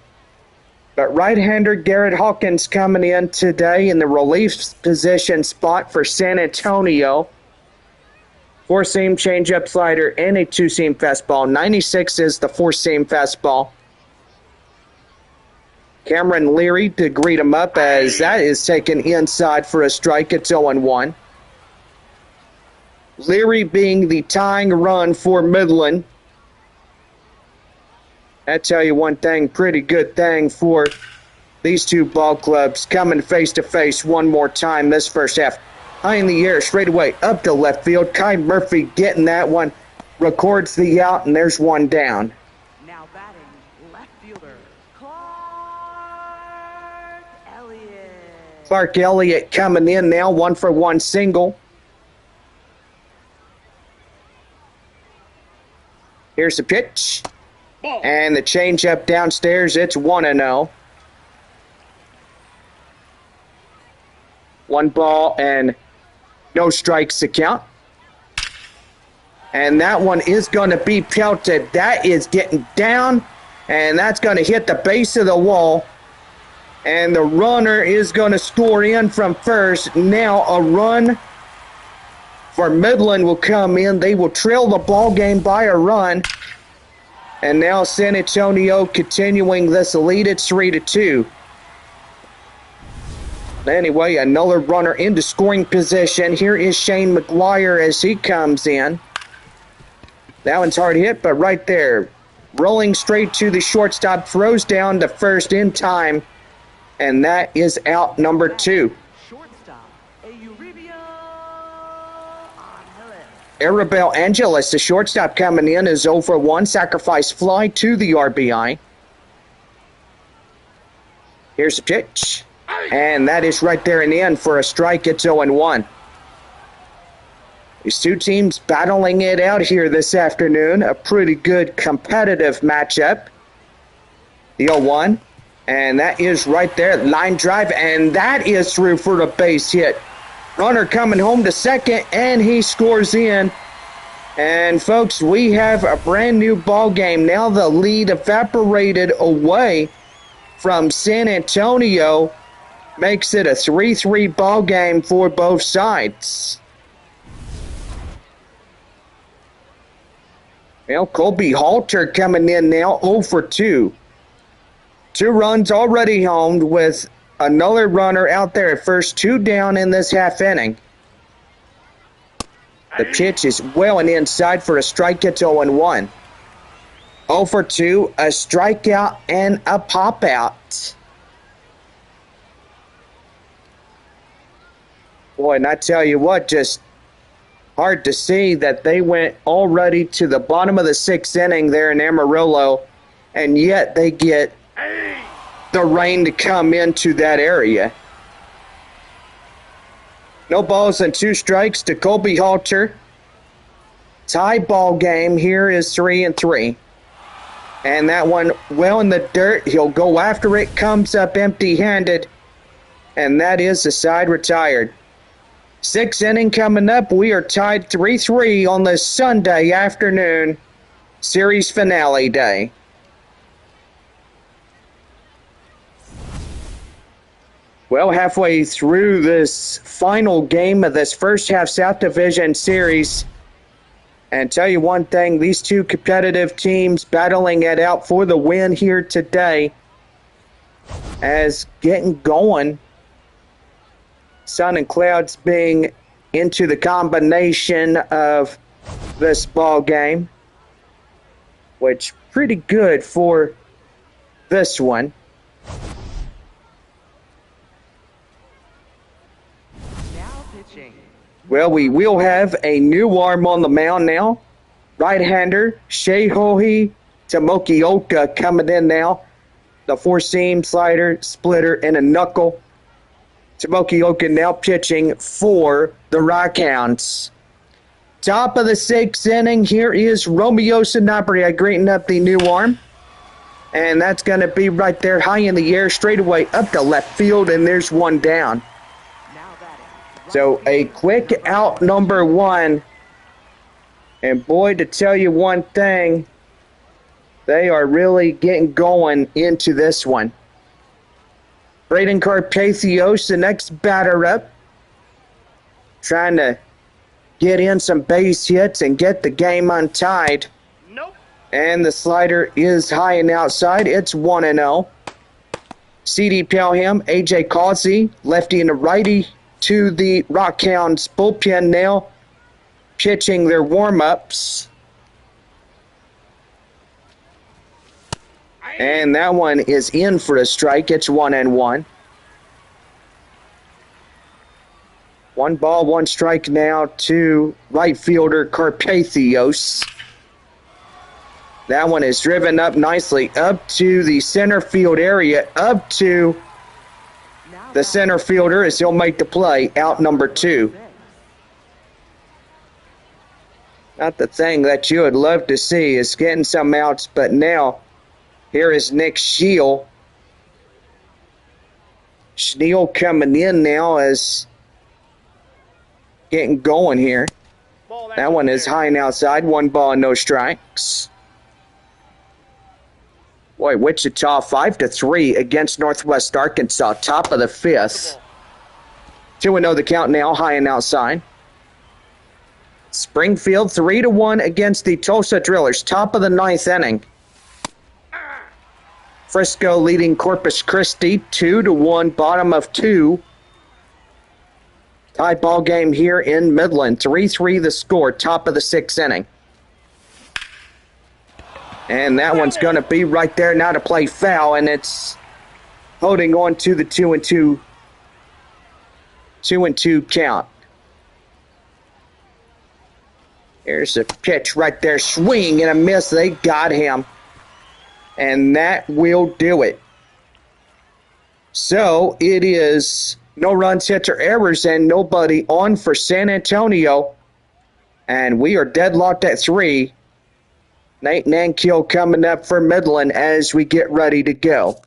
But right-hander Garrett Hawkins coming in today in the relief position spot for San Antonio. Four-seam changeup slider and a two-seam fastball. 96 is the four-seam fastball. Cameron Leary to greet him up as that is taken inside for a strike. It's 0-1. Leary being the tying run for Midland. I tell you one thing, pretty good thing for these two ball clubs coming face to face one more time this first half. High in the air, straight away up to left field. Kai Murphy getting that one, records the out, and there's one down. Now batting, left fielder, Clark Elliott. Clark Elliott coming in now, 1-for-1 single. Here's the pitch. Ball. And the changeup downstairs, it's 1-0. 1 ball and no strikes to count. And that one is going to be pelted. That is getting down, and that's going to hit the base of the wall. And the runner is going to score in from first. Now a run for Midland will come in. They will trail the ball game by a run. And now San Antonio continuing this lead. It's 3-2. Anyway, another runner into scoring position. Here is Shane McGuire as he comes in. That one's hard hit, but right there. Rolling straight to the shortstop. Throws down to first in time. And that is out number 2. Shortstop, Eusebio Angeles. Arabelle Angeles, the shortstop coming in, is 0-for-1. Sacrifice fly to the RBI. Here's the pitch. And that is right there in the end for a strike. It's 0-1. These two teams battling it out here this afternoon. A pretty good competitive matchup. The 0-1. And that is right there. Line drive. And that is through for a base hit. Runner coming home to second. And he scores in. And folks, we have a brand new ball game. Now the lead evaporated away from San Antonio. Makes it a 3-3 ball game for both sides. Well, Colby Halter coming in now 0-for-2. 2 runs already homed with another runner out there at first. 2 down in this half inning. The pitch is well and inside for a strike. It's 0-1. 0-for-2, a strikeout and a pop-out. Boy, and I tell you what, just hard to see that they went already to the bottom of the 6th inning there in Amarillo, and yet they get the rain to come into that area. No balls and 2 strikes to Colby Halter. Tie ball game here is 3-3. And that one well in the dirt. He'll go after it, comes up empty-handed, and that is the side retired. 6th inning coming up. We are tied 3-3 on this Sunday afternoon, series finale day. Well, halfway through this final game of this first half South Division series. And tell you one thing, these two competitive teams battling it out for the win here today as getting going. Sun and clouds being into the combination of this ball game, which pretty good for this one. Now pitching. Well, we will have a new arm on the mound now. Right-hander Shehohi Tomokioka coming in now. The 4-seam slider, splitter, and a knuckle. Tomokioka now pitching for the Rockhounds. Top of the 6th inning, here is Romeo Sanabria greeting up the new arm. And that's going to be right there high in the air, straight away up to left field, and there's one down. Now batting. So a quick out number 1. And boy, to tell you one thing, they are really getting going into this one. Braden Carpathios, the next batter up, trying to get in some base hits and get the game untied. Nope. And the slider is high and outside. It's 1-0. C.D. Pelham, A.J. Causey, lefty and a righty to the Rockhounds bullpen now, pitching their warm-ups. And that one is in for a strike. It's 1-1. 1 ball, 1 strike now to right fielder Carpathios. That one is driven up nicely up to the center field area, up to the center fielder as he'll make the play, out number 2. Not the thing that you would love to see is getting some outs, but now here is Nick Scheel. Scheel coming in now as getting going here. That one is high and outside. 1 ball and no strikes. Boy, Wichita 5-3 against Northwest Arkansas, top of the 5th. 2-0 the count now, high and outside. Springfield 3-1 against the Tulsa Drillers, top of the 9th inning. Frisco leading Corpus Christi 2-1, bottom of 2. Tie ball game here in Midland, 3-3 the score, top of the 6th inning. And that one's going to be right there now to play foul, and it's holding on to the 2-2 count. Here's a pitch right there, swing and a miss. They got him, and that will do it. So it is no runs, hits, or errors, and nobody on for San Antonio, and we are deadlocked at 3. Nate Nankiel coming up for Midland as we get ready to go.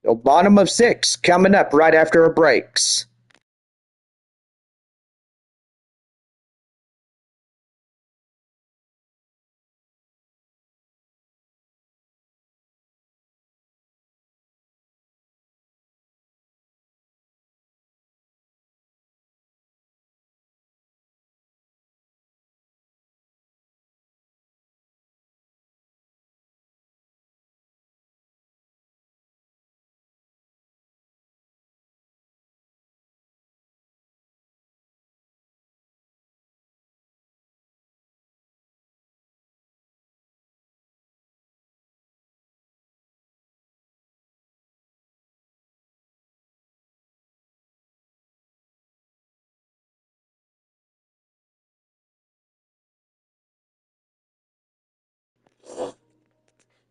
So bottom of 6 coming up right after our breaks.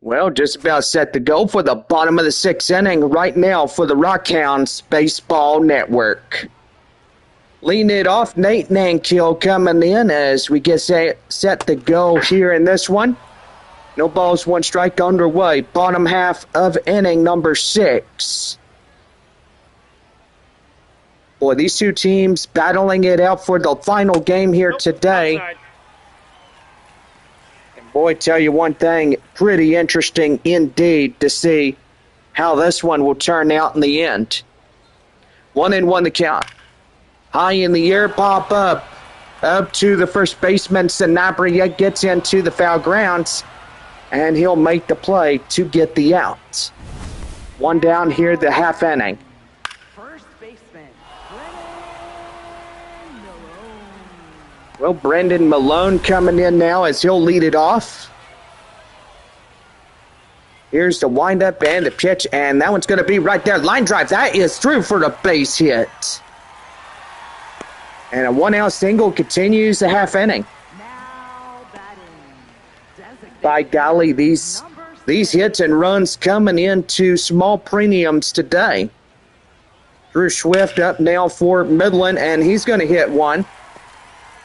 Well, just about set to go for the bottom of the 6th inning right now for the Rockhounds Baseball Network. Leading it off, Nate Nankiel coming in as we get set to go here in this one. No balls, 1 strike underway. Bottom half of inning number 6. Boy, these two teams battling it out for the final game here today. Outside. Boy, tell you one thing, pretty interesting indeed to see how this one will turn out in the end. 1-1 the count. High in the air, pop up to the first baseman. Sanabria gets into the foul grounds, and he'll make the play to get the out. 1 down here, the half inning. First baseman, Brennan Malone. Well, Brendan Malone coming in now as he'll lead it off. Here's the windup and the pitch, and that one's going to be right there. Line drive, that is through for the base hit. And a 1-out single continues the half inning. Now batting, designated By golly, these hits and runs coming into small premiums today. Drew Swift up now for Midland, and he's going to hit one.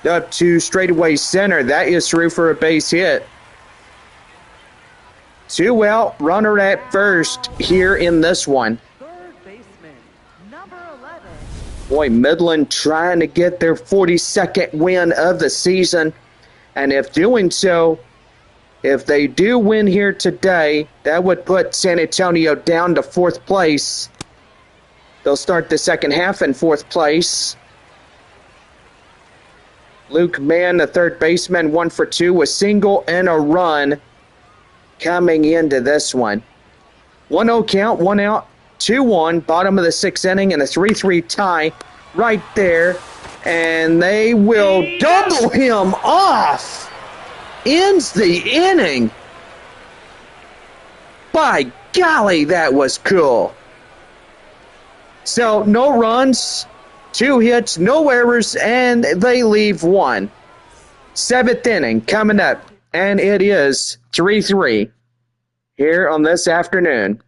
Up to straightaway center. That is through for a base hit. 2 out, runner at first here in this one. third baseman, number 11. Boy, Midland trying to get their 42nd win of the season. And if doing so, if they do win here today, that would put San Antonio down to 4th place They'll start the second half in 4th place. Luke Mann, the third baseman, 1 for 2, a single and a run coming into this one. 1-0 count, 1 out, 2-1, bottom of the 6th inning, and a 3-3 tie right there. And they will double him off. Ends the inning. By golly, that was cool. So, no runs, 2 hits, no errors, and they leave 1. 7th inning coming up, and it is 3-3 here on this afternoon.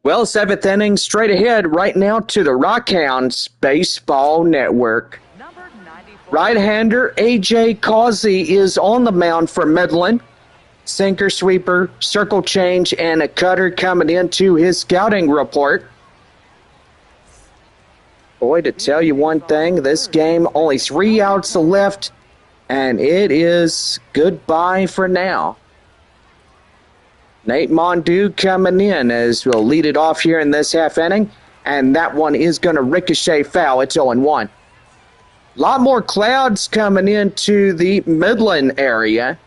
Well, 7th inning, straight ahead right now to the Rockhounds Baseball Network. Number 94. Right-hander A.J. Causey is on the mound for Midland. Sinker, sweeper, circle change, and a cutter coming into his scouting report. Boy, to tell you one thing, this game, only 3 outs left, and it is goodbye for now. Nate Mondew coming in as we'll lead it off here in this half inning, and that one is going to ricochet foul. It's 0-1. A lot more clouds coming into the Midland area.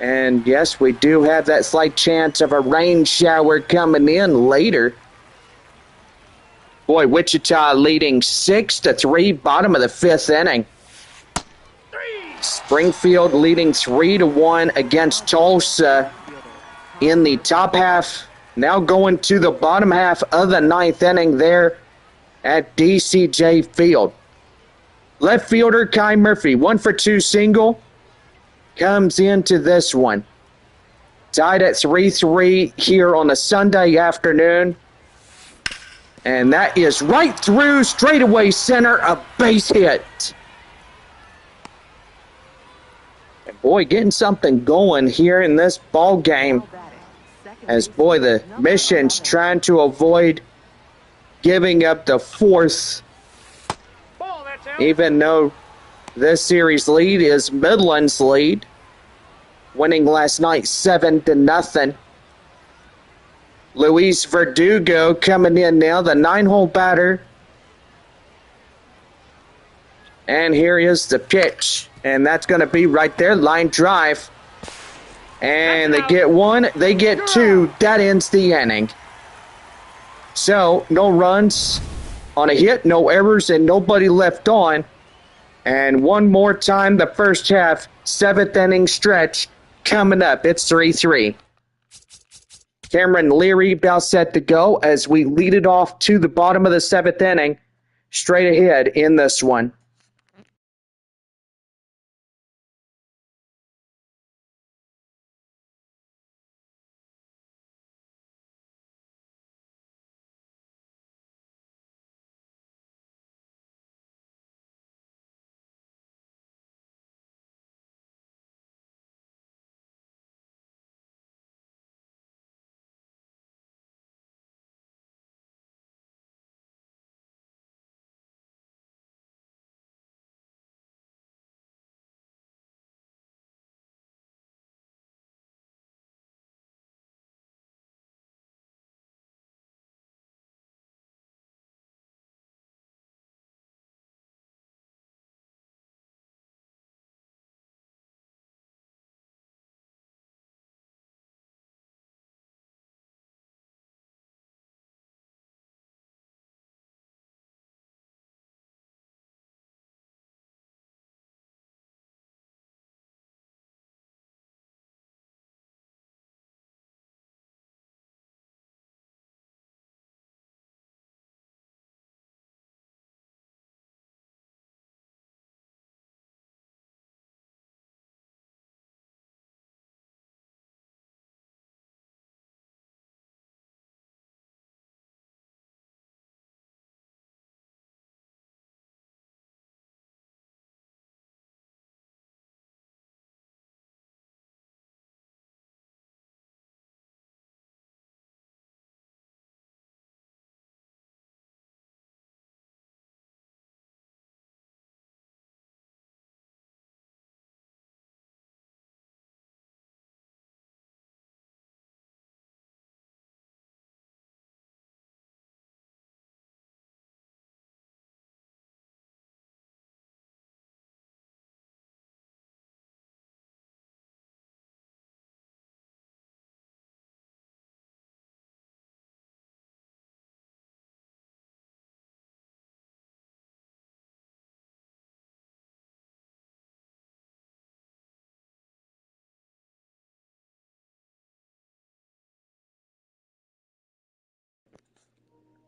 And yes, we do have that slight chance of a rain shower coming in later. Boy, Wichita leading 6-3, bottom of the 5th inning. Springfield leading 3-1 against Tulsa in the top half. Now going to the bottom half of the 9th inning there at DCJ Field. Left fielder Kai Murphy, 1 for 2 single, comes into this one. Tied at 3-3 here on a Sunday afternoon. And that is right through straightaway center, a base hit. Boy, getting something going here in this ball game. As, boy, the Mission's trying to avoid giving up the 4th. Even though this series lead is Midland's lead. winning last night 7-0. Luis Verdugo coming in now, the 9-hole batter. And here is the pitch. And that's going to be right there, line drive. And they get one, they get two. That ends the inning. So, no runs on a hit, no errors, and nobody left on. And one more time, the first half, 7th inning stretch coming up. It's 3-3. Cameron Leary about set to go as we lead it off to the bottom of the 7th inning. Straight ahead in this one.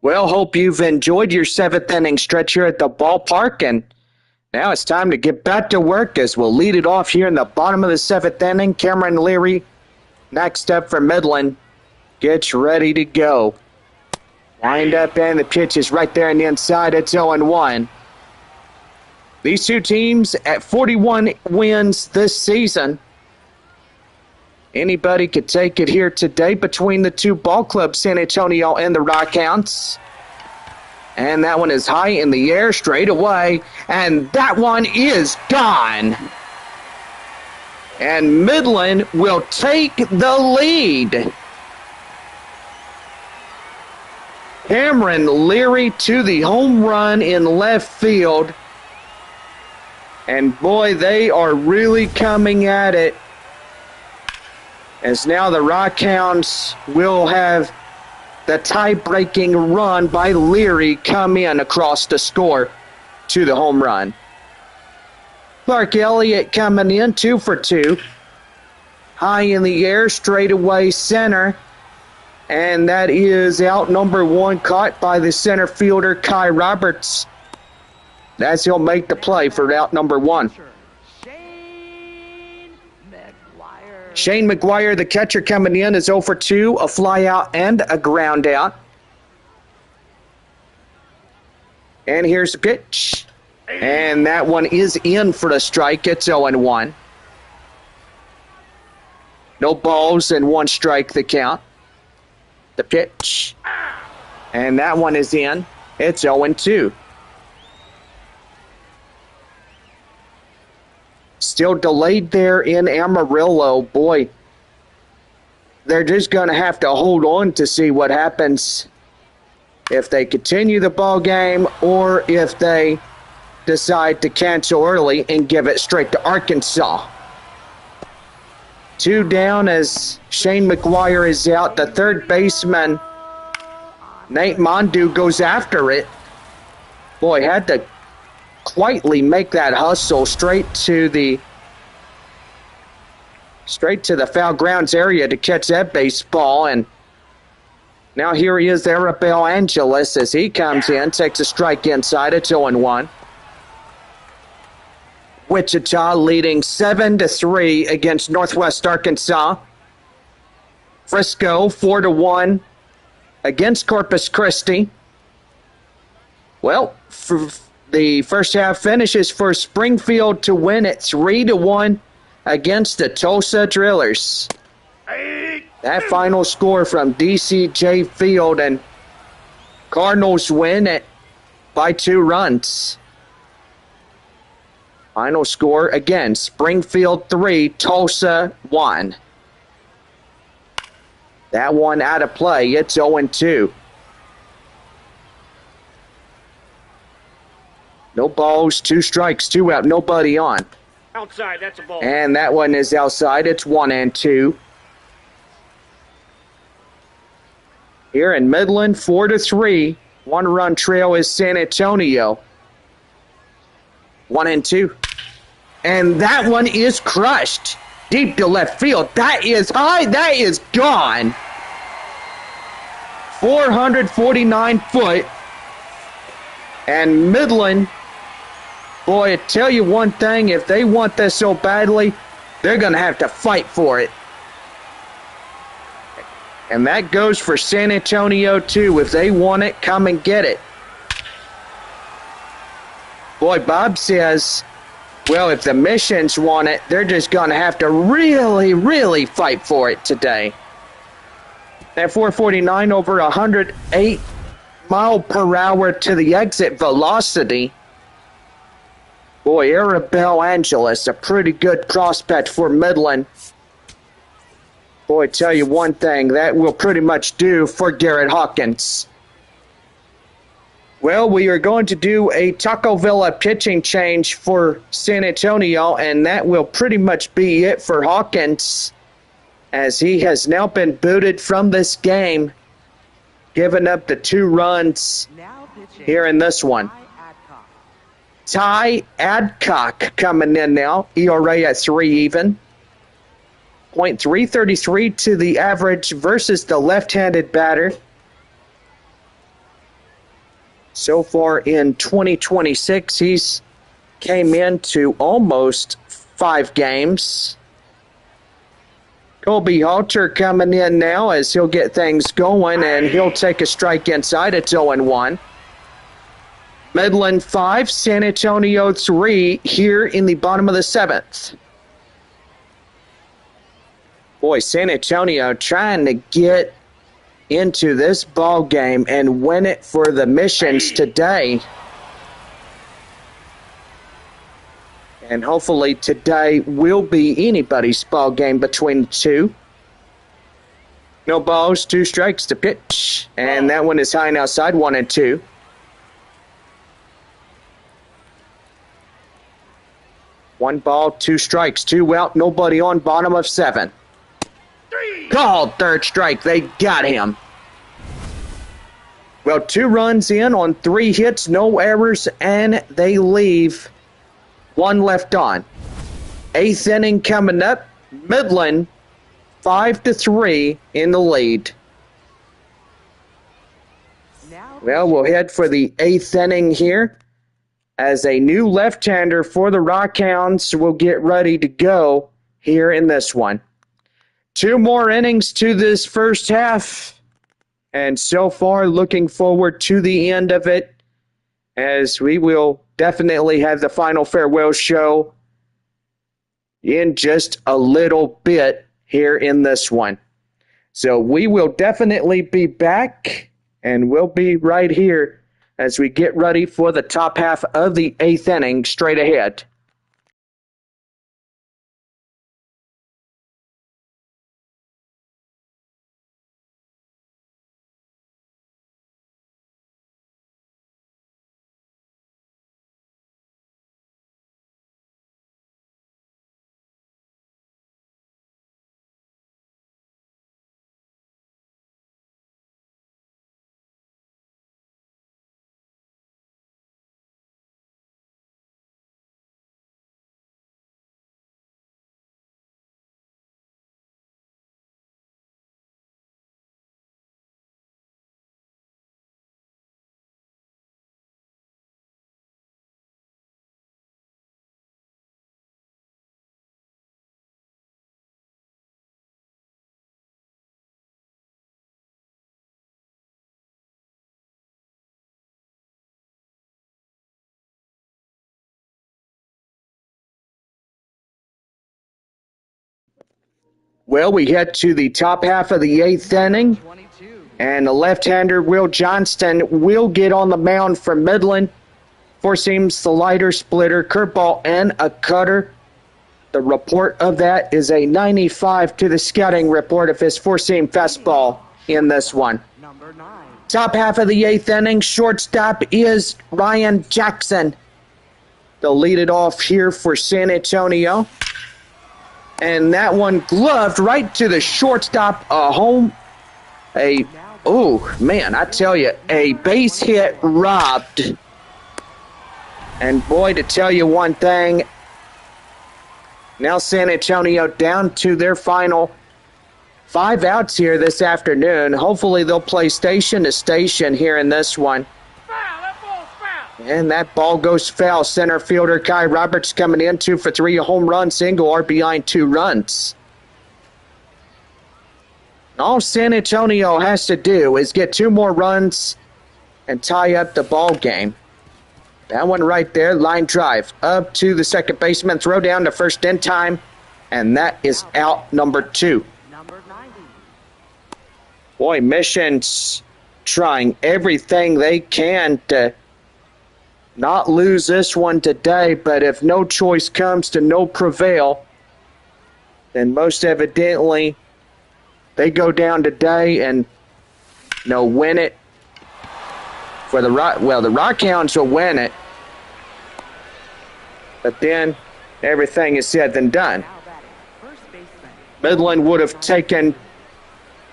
Well, hope you've enjoyed your 7th inning stretch here at the ballpark, and now it's time to get back to work as we'll lead it off here in the bottom of the 7th inning. Cameron Leary, next up for Midland, gets ready to go. Wind up, and the pitch is right there on the inside. It's 0-1. These two teams at 41 wins this season. Anybody could take it here today between the two ball clubs, San Antonio and the Rockhounds. And that one is high in the air, straight away. And that one is gone. And Midland will take the lead. Cameron Leary to the home run in left field. And boy, they are really coming at it. As now the Rockhounds will have the tie-breaking run by Leary come in across the score to the home run. Clark Elliott coming in 2 for 2. High in the air, straightaway center. And that is out number 1, caught by the center fielder Kai Roberts. As he'll make the play for out number 1. Shane McGuire, the catcher, coming in, is 0 for 2, a fly out and a ground out. And here's the pitch. And that one is in for the strike. It's 0-1. No balls and 1 strike the count. The pitch. And that one is in. It's 0-2. Still delayed there in Amarillo. Boy, they're just going to have to hold on to see what happens if they continue the ball game or if they decide to cancel early and give it straight to Arkansas. 2 down as Shane McGuire is out. The third baseman, Nate Mondu, goes after it. Boy, had to quietly make that hustle straight to the foul grounds area to catch that baseball. And now here he is, Arabelle Angeles, as he comes in, takes a strike inside. It's 0-1. Wichita leading 7-3 against Northwest Arkansas. Frisco 4-1 against Corpus Christi. Well, the first half finishes for Springfield to win at 3-1 against the Tulsa Drillers. That final score from DCJ Field, and Cardinals win it by 2 runs. Final score again, Springfield 3, Tulsa 1. That one out of play. It's 0-2. No balls, 2 strikes, 2 out, nobody on. Outside, that's a ball. And that one is outside. It's 1-2. Here in Midland, 4-3. 1-run trail is San Antonio. 1-2. And that one is crushed. Deep to left field. That is high. That is gone. 449 foot. And Midland, boy, I tell you one thing, if they want this so badly, they're going to have to fight for it. And that goes for San Antonio, too. If they want it, come and get it. Boy, Bob says, well, if the Missions want it, they're just going to have to really, really fight for it today. That 449 over 108 mile per hour to the exit velocity. Boy, Arabelle Angeles, a pretty good prospect for Midland. Boy, tell you one thing, that will pretty much do for Garrett Hawkins. Well, we are going to do a Taco Villa pitching change for San Antonio, and that will pretty much be it for Hawkins, as he has now been booted from this game, giving up the 2 runs here in this one. Ty Adcock coming in now, ERA at 3 even. .333 to the average versus the left-handed batter. So far in 2026, he's came into almost 5 games. Colby Halter coming in now as he'll get things going, and he'll take a strike inside. It's 0-1. Midland 5, San Antonio 3 here in the bottom of the 7th. Boy, San Antonio trying to get into this ball game and win it for the Missions today. And hopefully today will be anybody's ball game between the two. No balls, 2 strikes to pitch. And that one is high and outside, 1-2. One ball, 2 strikes, 2 out, nobody on, bottom of 7. Called third strike. They got him. Well, 2 runs in on 3 hits, no errors, and they leave 1 left on. 8th inning coming up. Midland 5-3 in the lead. Well, we'll head for the 8th inning here as a new left-hander for the Rockhounds will get ready to go here in this one. 2 more innings to this first half, and so far looking forward to the end of it, as we will definitely have the final farewell show in just a little bit here in this one. So we will definitely be back, and we'll be right here as we get ready for the top half of the 8th inning straight ahead. Well, we head to the top half of the 8th inning, 22. and the left-hander Will Johnston will get on the mound for Midland. Four seams, slider, splitter, curveball, and a cutter. The report of that is a 95 to the scouting report of his four-seam fastball in this one. Number 9. Top half of the 8th inning, shortstop is Ryan Jackson. They'll lead it off here for San Antonio. And that one gloved right to the shortstop, oh man, I tell you, a base hit robbed. And boy, to tell you one thing, now San Antonio down to their final 5 outs here this afternoon. Hopefully they'll play station to station here in this one. And that ball goes foul. Center fielder Kai Roberts coming in 2 for 3, a home run, single, RBI, and 2 runs. All San Antonio has to do is get 2 more runs and tie up the ball game. That one right there, line drive up to the second baseman, throw down to first in time, and that is out number 2. Number 90. Boy, Mission's trying everything they can to not lose this one today, but if no choice comes to no prevail, then most evidently they go down today and win it. For the Rockhounds will win it, but then everything is said and done. Now batting. First baseman. Midland would have taken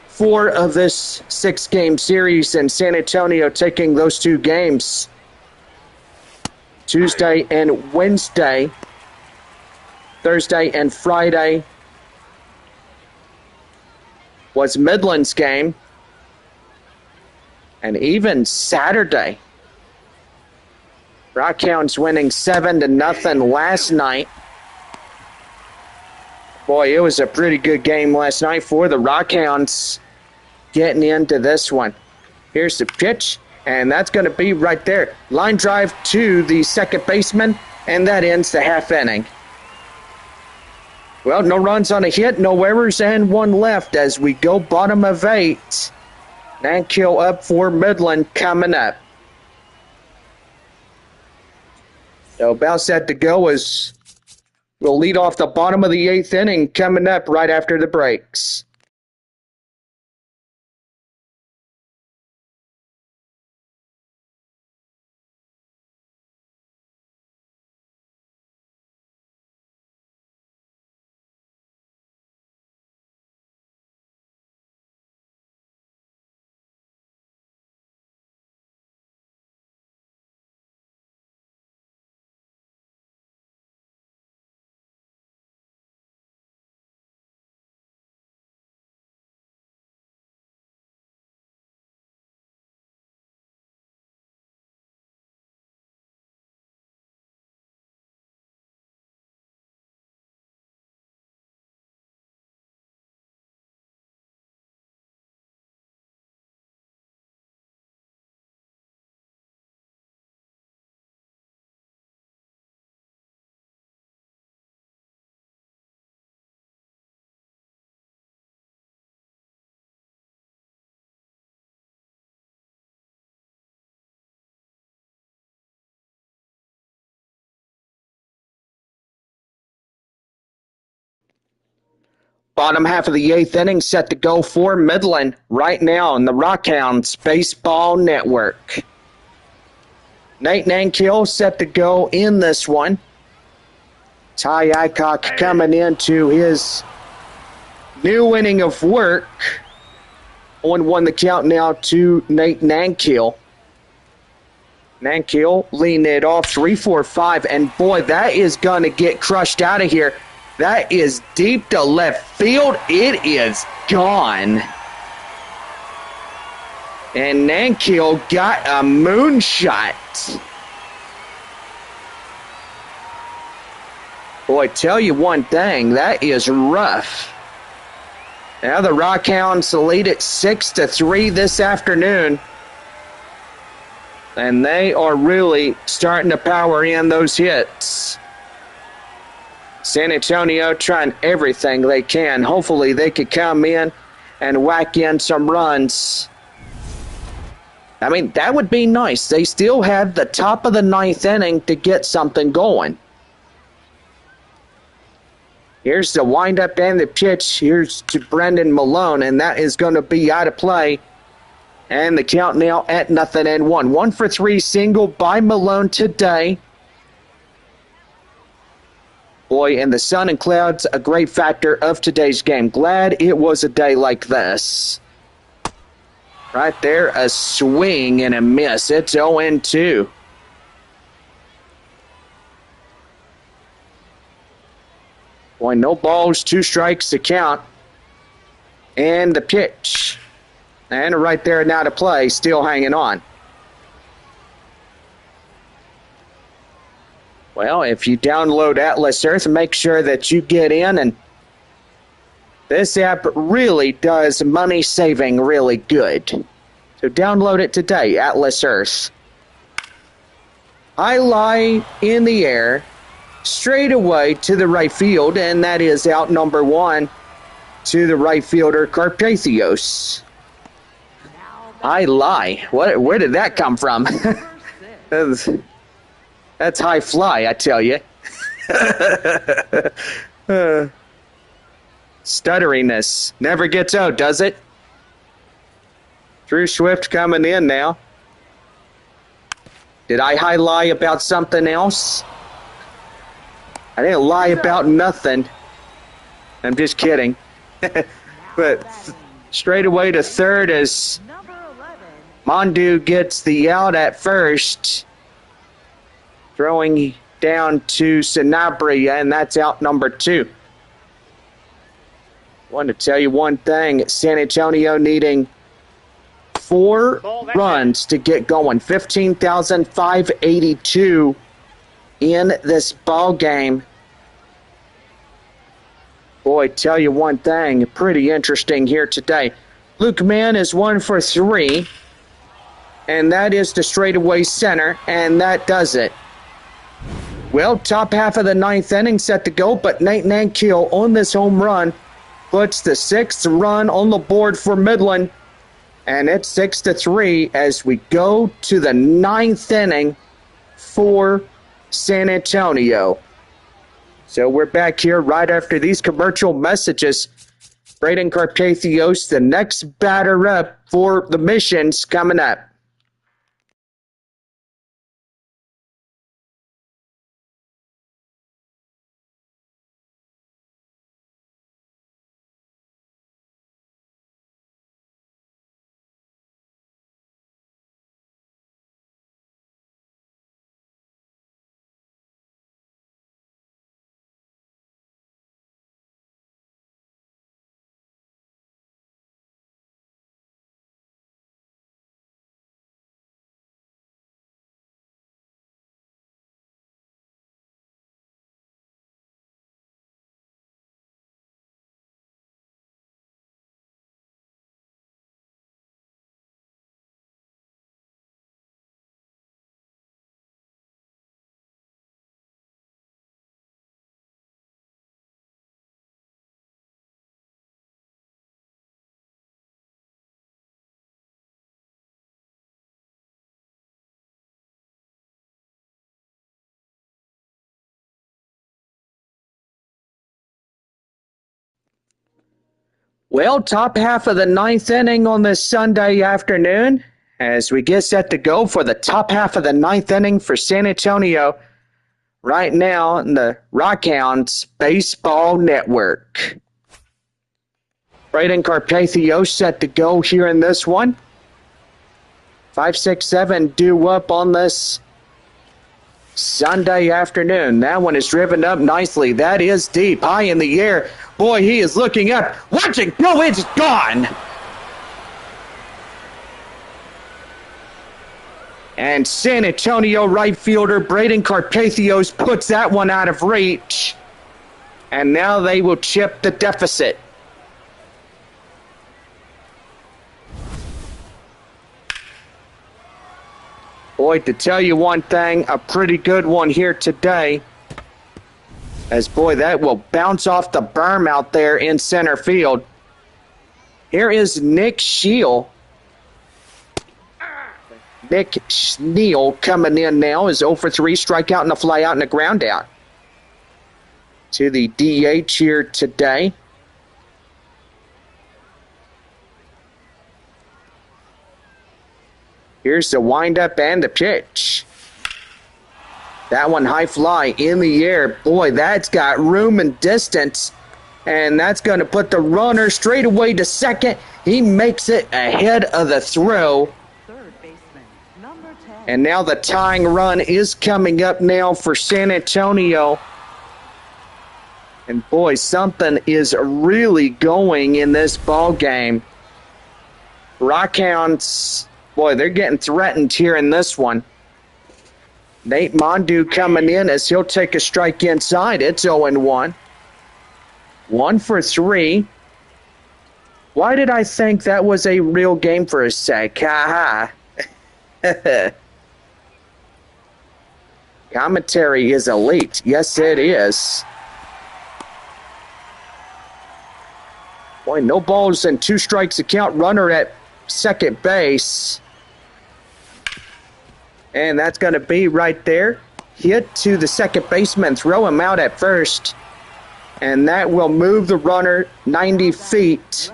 4 of this 6-game series, and San Antonio taking those 2 games. Tuesday and Wednesday, Thursday and Friday was Midland's game, and even Saturday, Rockhounds winning 7-0 last night. Boy, it was a pretty good game last night for the Rockhounds getting into this one. Here's the pitch. And that's going to be right there. Line drive to the second baseman, and that ends the half inning. Well, no runs on a hit, no errors, and 1 left as we go bottom of 8. Nankill up for Midland coming up. So about set to go as we'll lead off the bottom of the 8th inning coming up right after the breaks. Bottom half of the 8th inning set to go for Midland right now on the Rockhounds Baseball Network. Nate Nankill set to go in this one. Ty Aycock coming into his new inning of work. 0-1 the count now to Nate Nankill. Nankill leading it off 3-4-5, and boy, that is going to get crushed out of here. That is deep to left field. It is gone. And Nankill got a moonshot. Boy, tell you one thing, that is rough. Now the Rockhounds lead it 6-3 this afternoon. And they are really starting to power in those hits. San Antonio trying everything they can. Hopefully they could come in and whack in some runs. I mean, that would be nice. They still have the top of the ninth inning to get something going. Here's the windup and the pitch. Here's to Brendan Malone, and that is going to be out of play. And the count now at 0-1. 1 for 3 single by Malone today. Boy, and the sun and clouds, a great factor of today's game. Glad it was a day like this. Right there, a swing and a miss. It's 0-2. Boy, no balls, 2 strikes to count. And the pitch. And right there now to play, still hanging on. Well, if you download Atlas Earth, make sure that you get in. And this app really does money saving really good. So download it today, Atlas Earth. High lie in the air, straight away to the right field, and that is out number 1 to the right fielder, Carpathios. High lie. Where did that come from? That's high fly, I tell you. Stutteriness never gets out, does it? Drew Swift coming in now. Did I high lie about something else? I didn't lie about nothing. I'm just kidding. But straight away to third as Mondu gets the out at first. Throwing down to Sanabria, and that's out number 2. I want to tell you one thing. San Antonio needing 4 runs to get going. 15,582 in this ball game. Boy, tell you one thing, pretty interesting here today. Luke Mann is 1 for 3, and that is the straightaway center, and that does it. Well, top half of the 9th inning set to go, but Nate Nankiel on this home run puts the 6th run on the board for Midland, and it's 6-3 as we go to the 9th inning for San Antonio. So we're back here right after these commercial messages. Braden Carpathios, the next batter up for the Missions, coming up. Well, top half of the 9th inning on this Sunday afternoon as we get set to go for the top half of the 9th inning for San Antonio right now in the Rockhounds Baseball Network. Braden Carpathios set to go here in this one. 5, 6, 7 due up on this Sunday afternoon. That one is driven up nicely. That is deep, high in the air. Boy, he is looking up. Watch it go. It's gone. And San Antonio right fielder Braden Carpathios puts that one out of reach. And now they will chip the deficit. Boy, to tell you one thing, a pretty good one here today. As, boy, that will bounce off the berm out there in center field. Here is Nick Scheel. Nick Scheel coming in now is 0 for 3, strikeout and a fly out and a ground out. To the DH here today. Here's the windup and the pitch. That one high fly in the air. Boy, that's got room and distance. And that's going to put the runner straight away to second. He makes it ahead of the throw. Third baseman, number 10. And now the tying run is coming up now for San Antonio. And boy, something is really going in this ball game. Rockhounds, boy, they're getting threatened here in this one. Nate Mondu coming in as he'll take a strike inside. It's 0-1. 1 for 3. Why did I think that was a real game for a sec? Ha ha. Commentary is elite. Yes, it is. Boy, no balls and 2 strikes to count. Runner at second base. And that's going to be right there. Hit to the second baseman. Throw him out at first. And that will move the runner 90 feet.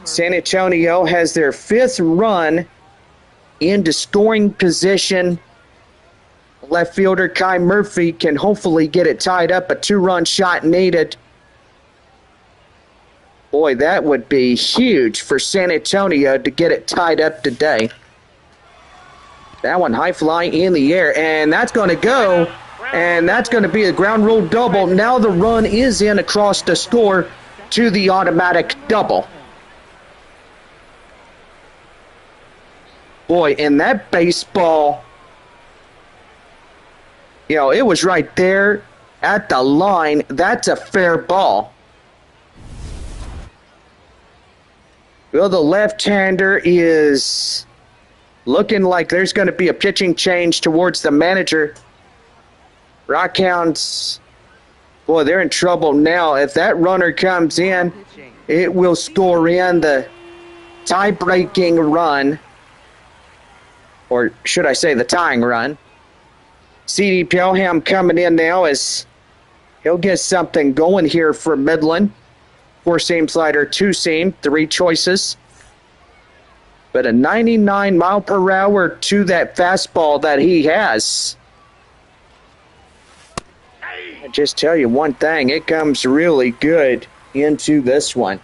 San Antonio has their 5th run into scoring position. Left fielder Kai Murphy can hopefully get it tied up. A 2-run shot needed. Boy, that would be huge for San Antonio to get it tied up today. That one high fly in the air, and that's going to go, and that's going to be a ground rule double. Now the run is in across the score to the automatic double. Boy, and that baseball, you know, it was right there at the line. That's a fair ball. Well, the left-hander is looking like there's going to be a pitching change towards the manager. Rockhounds, boy, they're in trouble now. If that runner comes in, it will score in the tie-breaking run. Or should I say the tying run. C.D. Pelham coming in now as he'll get something going here for Midland. 4-seam slider, 2-seam, 3 choices. But a 99 mile per hour to that fastball that he has. I just tell you one thing, it comes really good into this one.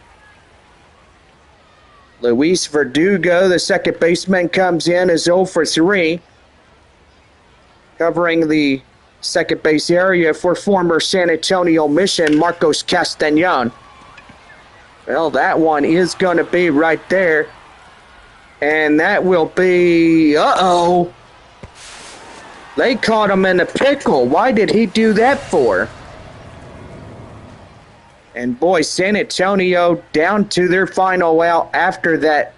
Luis Verdugo, the second baseman, comes in as 0 for 3. Covering the second base area for former San Antonio Mission, Marcos Castañon. Well, that one is going to be right there. And that will be, uh-oh. They caught him in a pickle. Why did he do that for? And boy, San Antonio down to their final out after that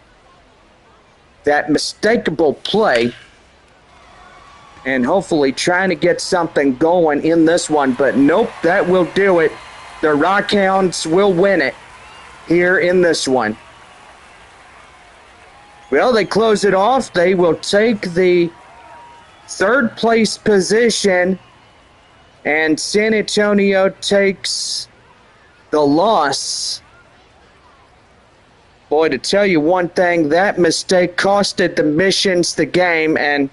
mistakable play. And hopefully trying to get something going in this one. But nope, that will do it. The Rockhounds will win it here in this one. Well, they close it off. They will take the 3rd place position, and San Antonio takes the loss. Boy, to tell you one thing, that mistake costed the Missions the game, and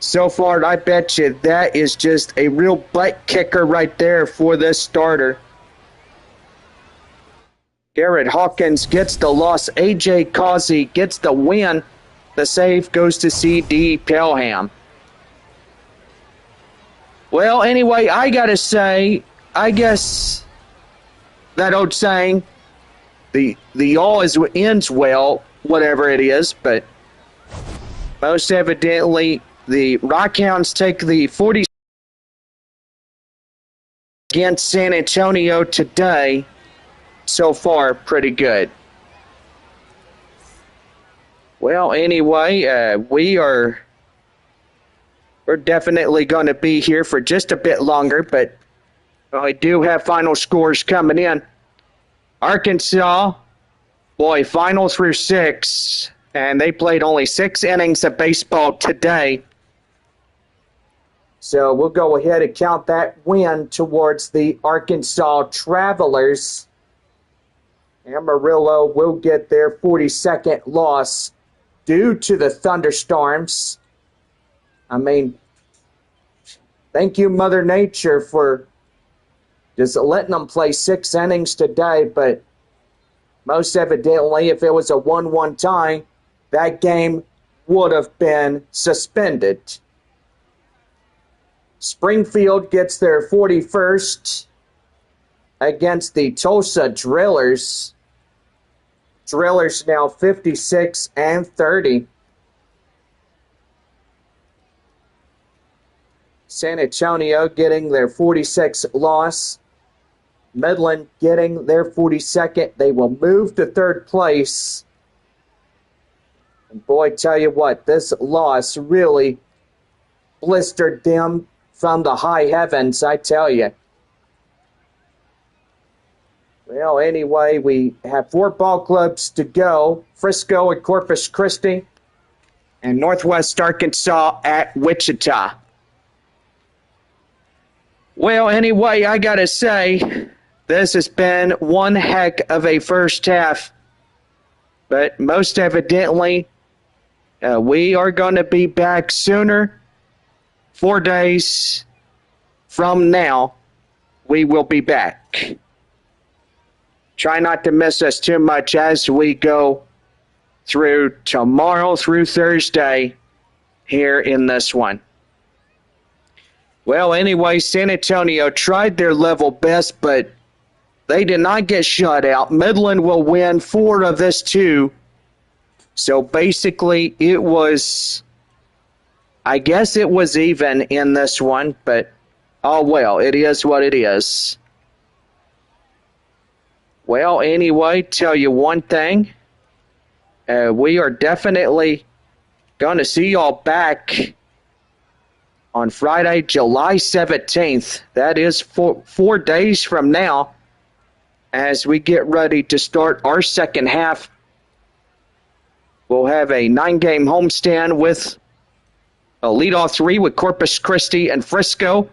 so far, I bet you that is just a real butt kicker right there for this starter. Garrett Hawkins gets the loss. A.J. Causey gets the win. The save goes to C.D. Pelham. Well, anyway, I got to say, I guess that old saying, the all is ends well, whatever it is, but most evidently, the Rockhounds take the 40 against San Antonio today. So far, pretty good. Well, anyway, we are We're definitely going to be here for just a bit longer, but I do have final scores coming in. Arkansas, boy, final through 6, and they played only 6 innings of baseball today. So we'll go ahead and count that win towards the Arkansas Travelers. Amarillo will get their 42nd loss due to the thunderstorms. I mean, thank you, Mother Nature, for just letting them play 6 innings today, but most evidently, if it was a 1-1 tie, that game would have been suspended. Springfield gets their 41st against the Tulsa Drillers. Drillers now 56-30. San Antonio getting their 46th loss. Midland getting their 42nd. They will move to 3rd place. And boy, tell you what, this loss really blistered them from the high heavens, I tell you. Well, anyway, we have 4 ball clubs to go. Frisco and Corpus Christi, and Northwest Arkansas at Wichita. Well, anyway, I gotta say, this has been one heck of a first half. But most evidently, we are going to be back sooner. 4 days from now, we will be back. Try not to miss us too much as we go through tomorrow through Thursday here in this one. Well, anyway, San Antonio tried their level best, but they did not get shut out. Midland will win 4 of this 2. So basically, it was, I guess it was even in this one, but oh well, it is what it is. Well, anyway, tell you one thing. We are definitely going to see y'all back on Friday, July 17th. That is 4 days from now as we get ready to start our second half. We'll have a 9-game homestand with a leadoff 3 with Corpus Christi and Frisco.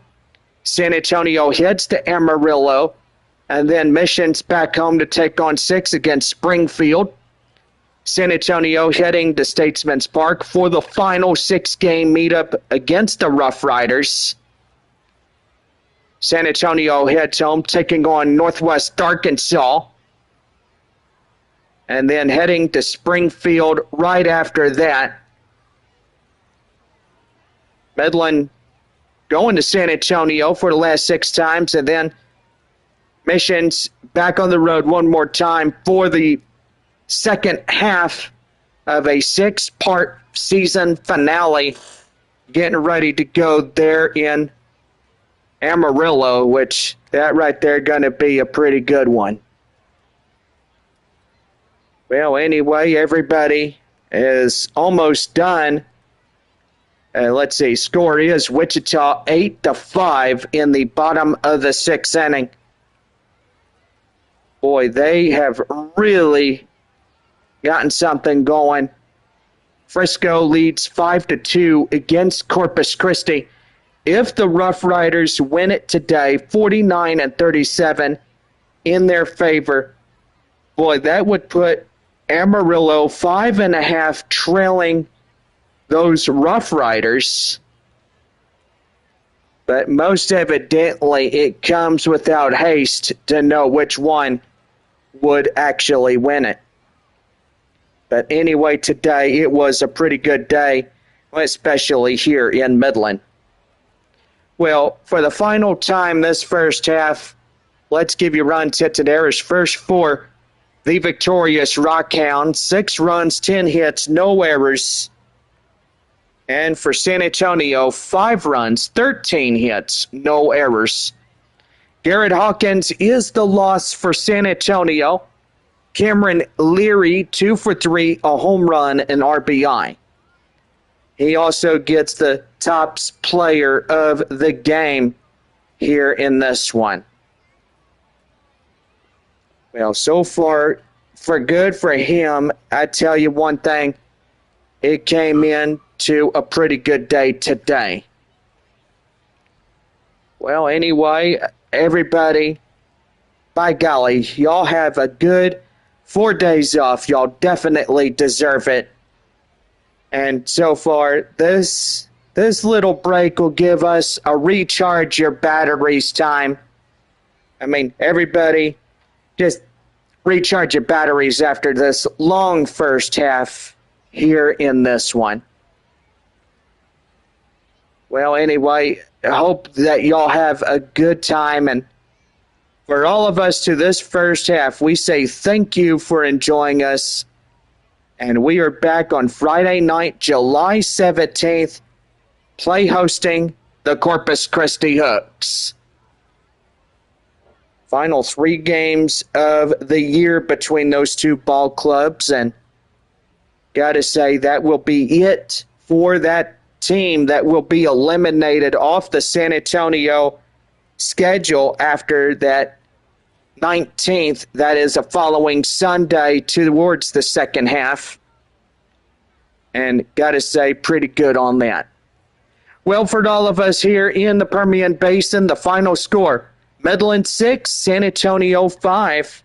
San Antonio heads to Amarillo. And then Mission's back home to take on 6 against Springfield. San Antonio heading to Statesman's Park for the final 6-game meetup against the Rough Riders. San Antonio heads home taking on Northwest Arkansas. And then heading to Springfield right after that. Midland going to San Antonio for the last 6 times, and then Mission's back on the road one more time for the second half of a 6-part season finale, getting ready to go there in Amarillo, which that right there going to be a pretty good one. Well, anyway, everybody is almost done. Let's see, score is Wichita 8-5 in the bottom of the 6th inning. Boy, they have really gotten something going. Frisco leads 5-2 against Corpus Christi. If the Rough Riders win it today, 49-37 in their favor, boy, that would put Amarillo 5.5 trailing those Rough Riders. But most evidently, it comes without haste to know which one would actually win it. But anyway, today it was a pretty good day, especially here in Midland. Well, for the final time this first half, let's give you runs hit to errors first for the victorious Rockhounds. 6 runs, 10 hits, no errors. And for San Antonio, 5 runs, 13 hits, no errors. Garrett Hawkins is the loss for San Antonio. Cameron Leary, 2 for 3, a home run, and RBI. He also gets the tops player of the game here in this one. Well, so far, for good for him, I tell you one thing, it came in to a pretty good day today. Well, anyway, everybody, by golly, y'all have a good 4 days off. Y'all definitely deserve it. And so far, this little break will give us a recharge your batteries time. I mean, everybody, just recharge your batteries after this long first half here in this one. Well, anyway, I hope that y'all have a good time. And for all of us to this first half, we say thank you for enjoying us. And we are back on Friday night, July 17th, play hosting the Corpus Christi Hooks. Final 3 games of the year between those two ball clubs. And got to say, that will be it for that team that will be eliminated off the San Antonio schedule after that 19th. That is a following Sunday towards the second half. And got to say, pretty good on that. Well, for all of us here in the Permian Basin, the final score, Midland 6, San Antonio 5.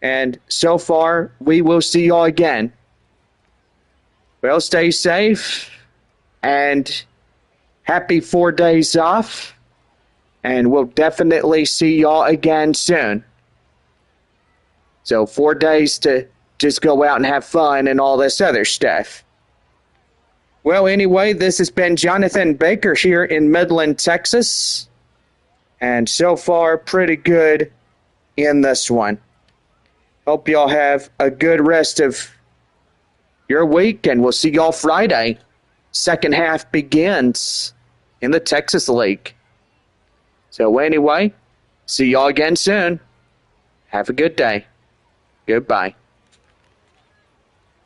And so far, we will see y'all again. Well, stay safe and happy 4 days off. And we'll definitely see y'all again soon. So 4 days to just go out and have fun and all this other stuff. Well, anyway, this has been Jonathan Baker here in Midland, Texas. And so far, pretty good in this one. Hope y'all have a good rest of your week, and we'll see y'all Friday. Second half begins in the Texas League. So anyway, see y'all again soon. Have a good day. Goodbye.